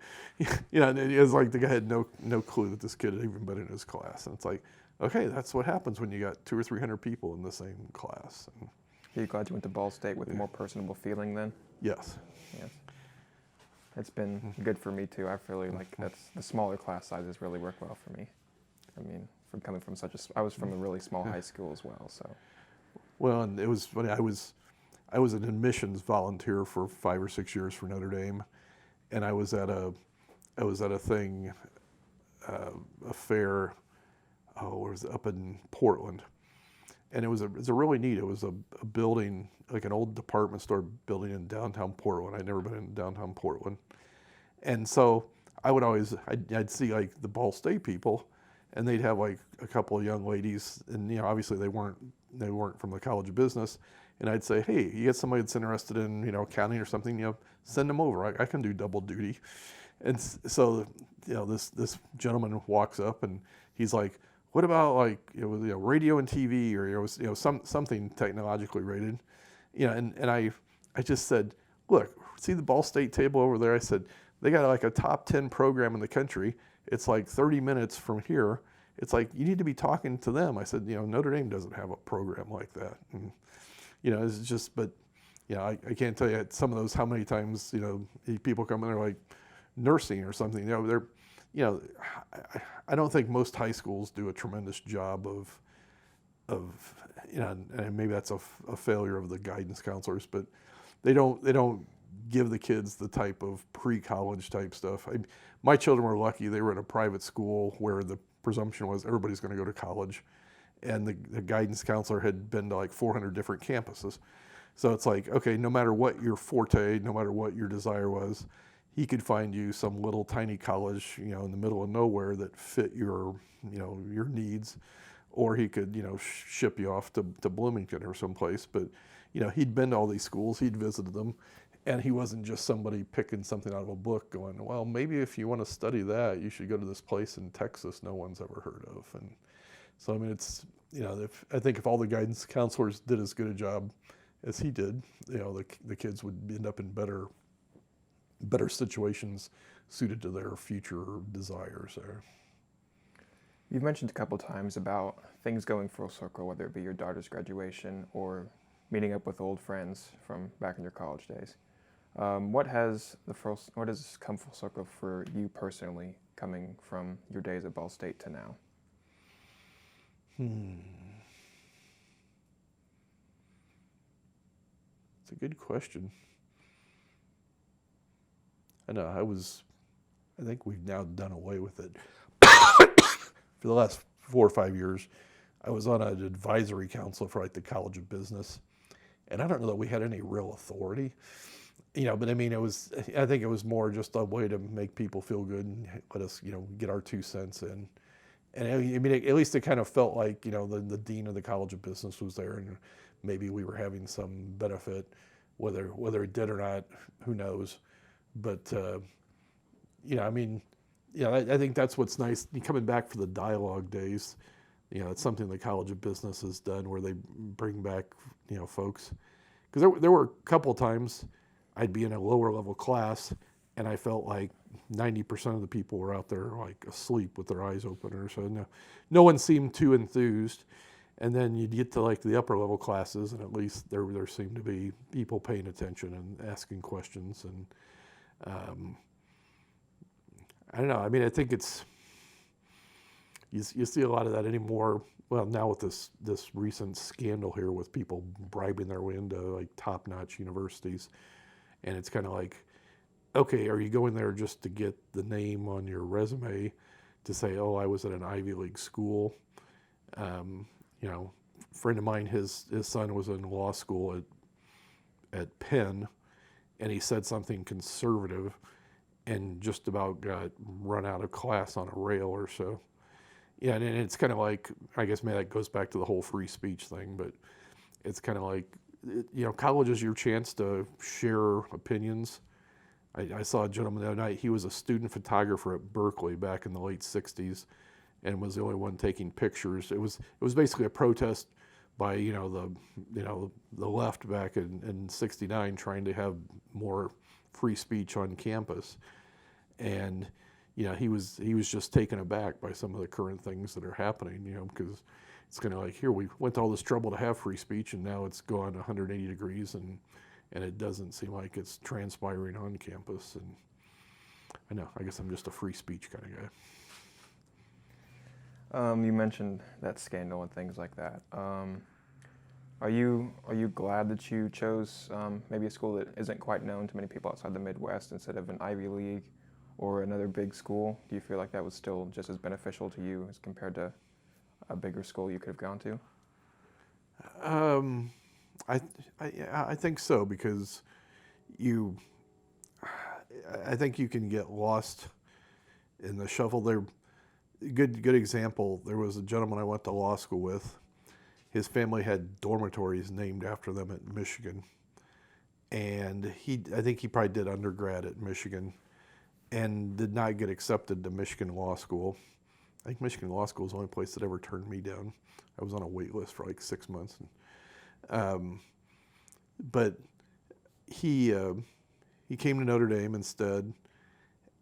And it was like the guy had no clue that this kid had even been in his class. And it's like, okay, that's what happens when you got 200 or 300 people in the same class. And Are you glad you went to Ball State with a more personable feeling then? yes. Yes. It's been good for me too. I feel like the smaller class sizes really work well for me. I mean, from coming from I was from a really small high school as well, so. Well, and it was funny. I was an admissions volunteer for 5 or 6 years for Notre Dame, and I was at a thing, a fair, where was it, up in Portland, and it was a really neat. It was a building, like an old department store building in downtown Portland. I'd never been in downtown Portland, and so I'd see like the Ball State people, and they'd have like a couple of young ladies, and obviously they weren't from the College of Business, and I'd say, "Hey, you get somebody that's interested in accounting or something, send them over. I can do double duty." And so this gentleman walks up and he's like, "What about like radio and TV or something technologically rated?" And I just said, "Look, see the Ball State table over there?" I said, "They got like a top 10 program in the country. It's like 30 minutes from here. It's like you need to be talking to them." I said, "Notre Dame doesn't have a program like that." And it's just, but I can't tell you some of those how many times people come in, they're like nursing or something. They're I don't think most high schools do a tremendous job of and maybe that's a failure of the guidance counselors, but they don't give the kids the type of pre-college type stuff. My children were lucky; they were in a private school where the presumption was everybody's going to go to college, and the guidance counselor had been to like 400 different campuses. So it's like, okay, no matter what your forte, no matter what your desire was, he could find you some little tiny college, in the middle of nowhere that fit your needs, or he could, ship you off to Bloomington or someplace. But, he'd been to all these schools, he'd visited them, and he wasn't just somebody picking something out of a book going, well, maybe if you want to study that, you should go to this place in Texas no one's ever heard of. And so, I mean, it's, I think if all the guidance counselors did as good a job as he did, the kids would end up in better situations suited to their future desires there. You've mentioned a couple times about things going full circle, whether it be your daughter's graduation or meeting up with old friends from back in your college days. What has come full circle for you personally, coming from your days at Ball State to now? It's a good question. I know I think we've now done away with it. For the last 4 or 5 years, I was on an advisory council for like the College of Business, and I don't know that we had any real authority, but I mean, I think it was more just a way to make people feel good and let us, get our 2 cents in. And I mean, at least it kind of felt like, the dean of the College of Business was there, and maybe we were having some benefit, whether it did or not, who knows. But, I mean, I think that's what's nice. Coming back for the dialogue days, it's something the College of Business has done where they bring back, folks. Because there were a couple of times I'd be in a lower level class and I felt like 90% of the people were out there like asleep with their eyes open, or so no one seemed too enthused. And then you'd get to like the upper level classes, and at least there seemed to be people paying attention and asking questions. And I don't know. I mean, I think it's you see a lot of that anymore. Well, now with this recent scandal here with people bribing their way into like top-notch universities, and it's kind of like, okay, are you going there just to get the name on your resume to say, oh, I was at an Ivy League school? Um, you know, a friend of mine, his son was in law school at Penn, and he said something conservative and just about got run out of class on a rail or so. Yeah, and it's kind of like, I guess maybe that goes back to the whole free speech thing, but it's kind of like, college is your chance to share opinions. I saw a gentleman the other night. He was a student photographer at Berkeley back in the late '60s, and was the only one taking pictures. It was basically a protest by the left back in '69, trying to have more free speech on campus, and he was just taken aback by some of the current things that are happening. Because it's kind of like, here we went to all this trouble to have free speech, and now it's gone 180 degrees, and it doesn't seem like it's transpiring on campus. And I know, I guess I'm just a free speech kind of guy. You mentioned that scandal and things like that. Are you glad that you chose maybe a school that isn't quite known to many people outside the Midwest instead of an Ivy League or another big school? Do you feel like that was still just as beneficial to you as compared to a bigger school you could have gone to? I think so, because I think you can get lost in the shuffle there. Good example. There was a gentleman I went to law school with. His family had dormitories named after them at Michigan, and I think he probably did undergrad at Michigan, and did not get accepted to Michigan Law School. I think Michigan Law School is the only place that ever turned me down. I was on a wait list for like 6 months. But he came to Notre Dame instead,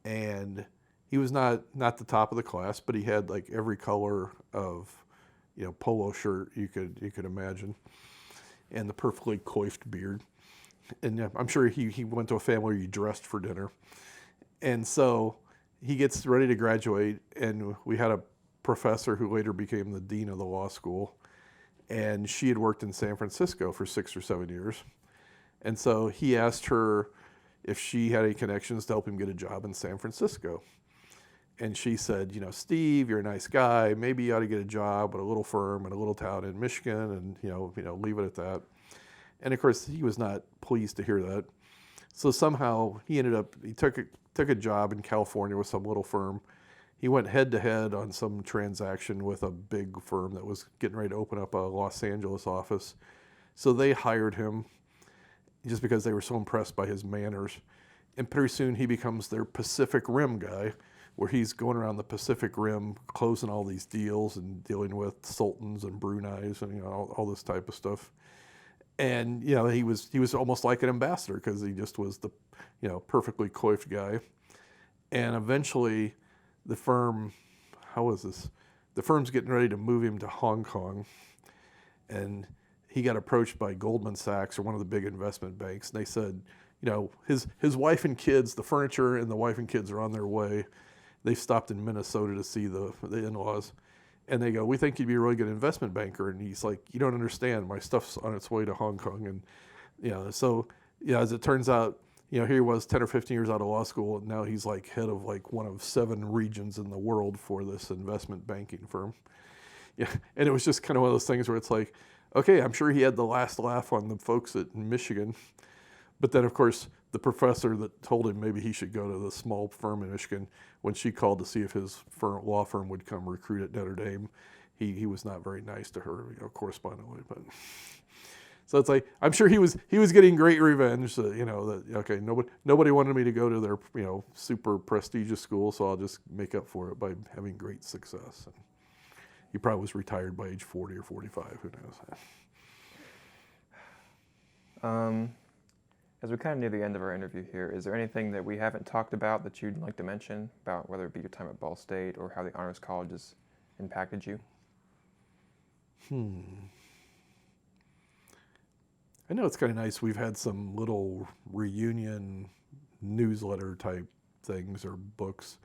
and he was not the top of the class, but he had like every color of polo shirt you could imagine, and the perfectly coiffed beard. And I'm sure he went to a family where he dressed for dinner. And so he gets ready to graduate, and we had a professor who later became the dean of the law school, and she had worked in San Francisco for 6 or 7 years. And so he asked her if she had any connections to help him get a job in San Francisco. And she said, Steve, you're a nice guy. Maybe you ought to get a job at a little firm in a little town in Michigan, and leave it at that. And of course, he was not pleased to hear that. So somehow he took a job in California with some little firm. He went head to head on some transaction with a big firm that was getting ready to open up a Los Angeles office. So they hired him just because they were so impressed by his manners. And pretty soon he becomes their Pacific Rim guy, where he's going around the Pacific Rim closing all these deals and dealing with sultans and Bruneis and all this type of stuff. And he was almost like an ambassador, because he just was the perfectly coiffed guy. And eventually the firm, the firm's getting ready to move him to Hong Kong, and he got approached by Goldman Sachs, or one of the big investment banks, and they said, his wife and kids, the furniture and the wife and kids are on their way. They stopped in Minnesota to see the in-laws, and they go, we think you'd be a really good investment banker. And he's like, you don't understand, my stuff's on its way to Hong Kong. And so as it turns out, here he was 10 or 15 years out of law school, and now he's like head of like one of 7 regions in the world for this investment banking firm. Yeah, and it was just kind of one of those things where it's like, okay, I'm sure he had the last laugh on the folks at Michigan. But then, of course, the professor that told him maybe he should go to the small firm in Michigan, when she called to see if his law firm would come recruit at Notre Dame, he was not very nice to her, correspondingly. But so it's like, I'm sure he was getting great revenge. That okay, nobody wanted me to go to their super prestigious school, so I'll just make up for it by having great success. And he probably was retired by age 40 or 45. Who knows? As we kind of near the end of our interview here, is there anything that we haven't talked about that you'd like to mention about, whether it be your time at Ball State or how the Honors College has impacted you? I know it's kind of nice. We've had some little reunion newsletter type things or books.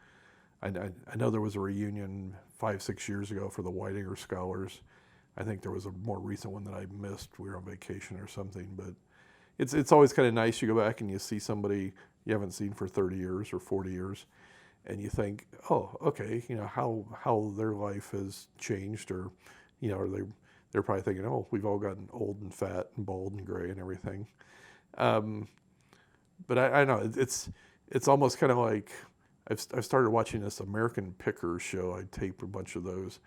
I know there was a reunion 5-6 years ago for the Whitinger Scholars. I think there was a more recent one that I missed. We were on vacation or something, but it's always kind of nice. You go back and you see somebody you haven't seen for 30 years or 40 years, and you think, oh, okay, how their life has changed, or or they're probably thinking, oh, we've all gotten old and fat and bald and gray and everything. Um, but I know it's almost kind of like I've started watching this American Pickers show. I taped a bunch of those,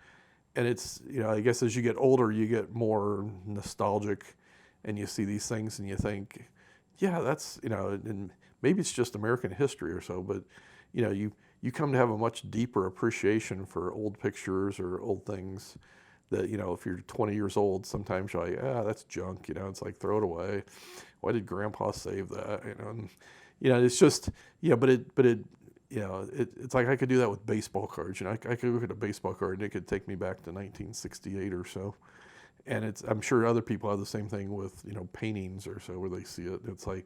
and it's I guess as you get older, you get more nostalgic, and you see these things and you think, yeah, that's and maybe it's just American history or so, but you come to have a much deeper appreciation for old pictures or old things that if you're 20 years old, sometimes you're like, that's junk, it's like, throw it away. Why did Grandpa save that? And it's just it's like I could do that with baseball cards. I could look at a baseball card and it could take me back to 1968 or so. And I'm sure other people have the same thing with paintings or so, where they see it. It's like,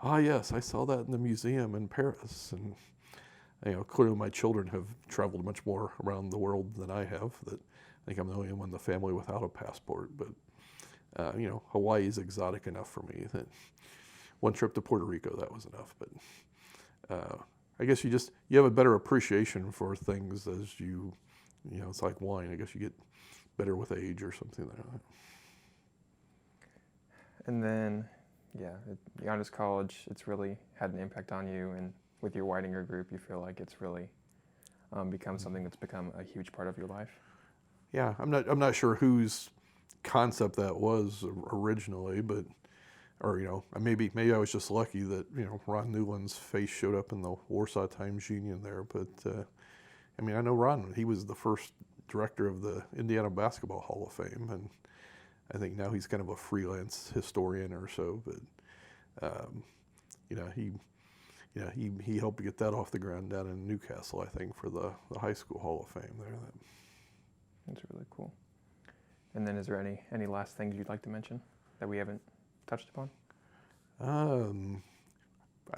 yes, I saw that in the museum in Paris. And clearly my children have traveled much more around the world than I have. That I think I'm the only one in the family without a passport. But Hawaii is exotic enough for me that one trip to Puerto Rico, that was enough. But I guess you have a better appreciation for things as it's like wine. I guess you get better with age or something like that. And then, the Honors College, it's really had an impact on you, and with your Whitinger group, you feel like it's really become something that's become a huge part of your life? Yeah, I'm not sure whose concept that was originally, but maybe I was just lucky that Ron Newland's face showed up in the Warsaw Times Union there. But I know Ron. He was the first director of the Indiana Basketball Hall of Fame, and I think now he's kind of a freelance historian or so. But he helped get that off the ground down in Newcastle, I think, for the High School Hall of Fame there. That's really cool. And then, is there any last things you'd like to mention that we haven't touched upon? I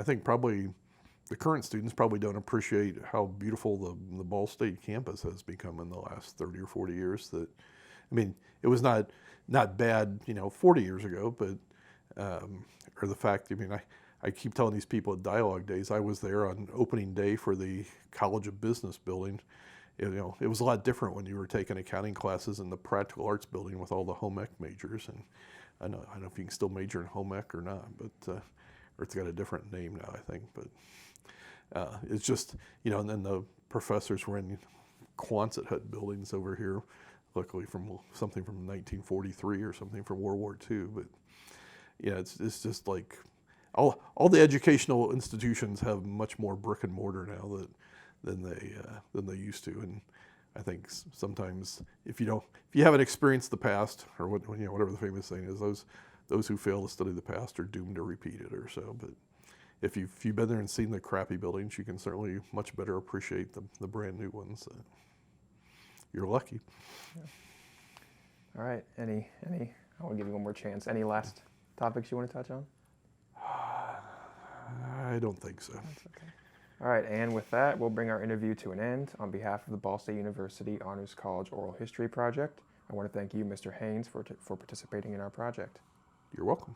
think probably the current students probably don't appreciate how beautiful the Ball State campus has become in the last 30 or 40 years. It was not bad, 40 years ago, but or the fact, I keep telling these people at Dialogue Days, I was there on opening day for the College of Business building. It was a lot different when you were taking accounting classes in the Practical Arts building with all the home ec majors. And I don't know if you can still major in home ec or not, but or it's got a different name now, I think. But it's just, and then the professors were in Quonset hut buildings over here, luckily from something from 1943 or something from World War II. But it's just like all the educational institutions have much more brick and mortar now than they used to. And I think sometimes if you haven't experienced the past, or whatever the famous saying is, those who fail to study the past are doomed to repeat it or so. But if you've been there and seen the crappy buildings, you can certainly much better appreciate the brand new ones. You're lucky. Yeah. All right. I want to give you one more chance. Any last topics you want to touch on? I don't think so. That's okay. All right, and with that, we'll bring our interview to an end. On behalf of the Ball State University Honors College Oral History Project, I want to thank you, Mr. Haines, for participating in our project. You're welcome.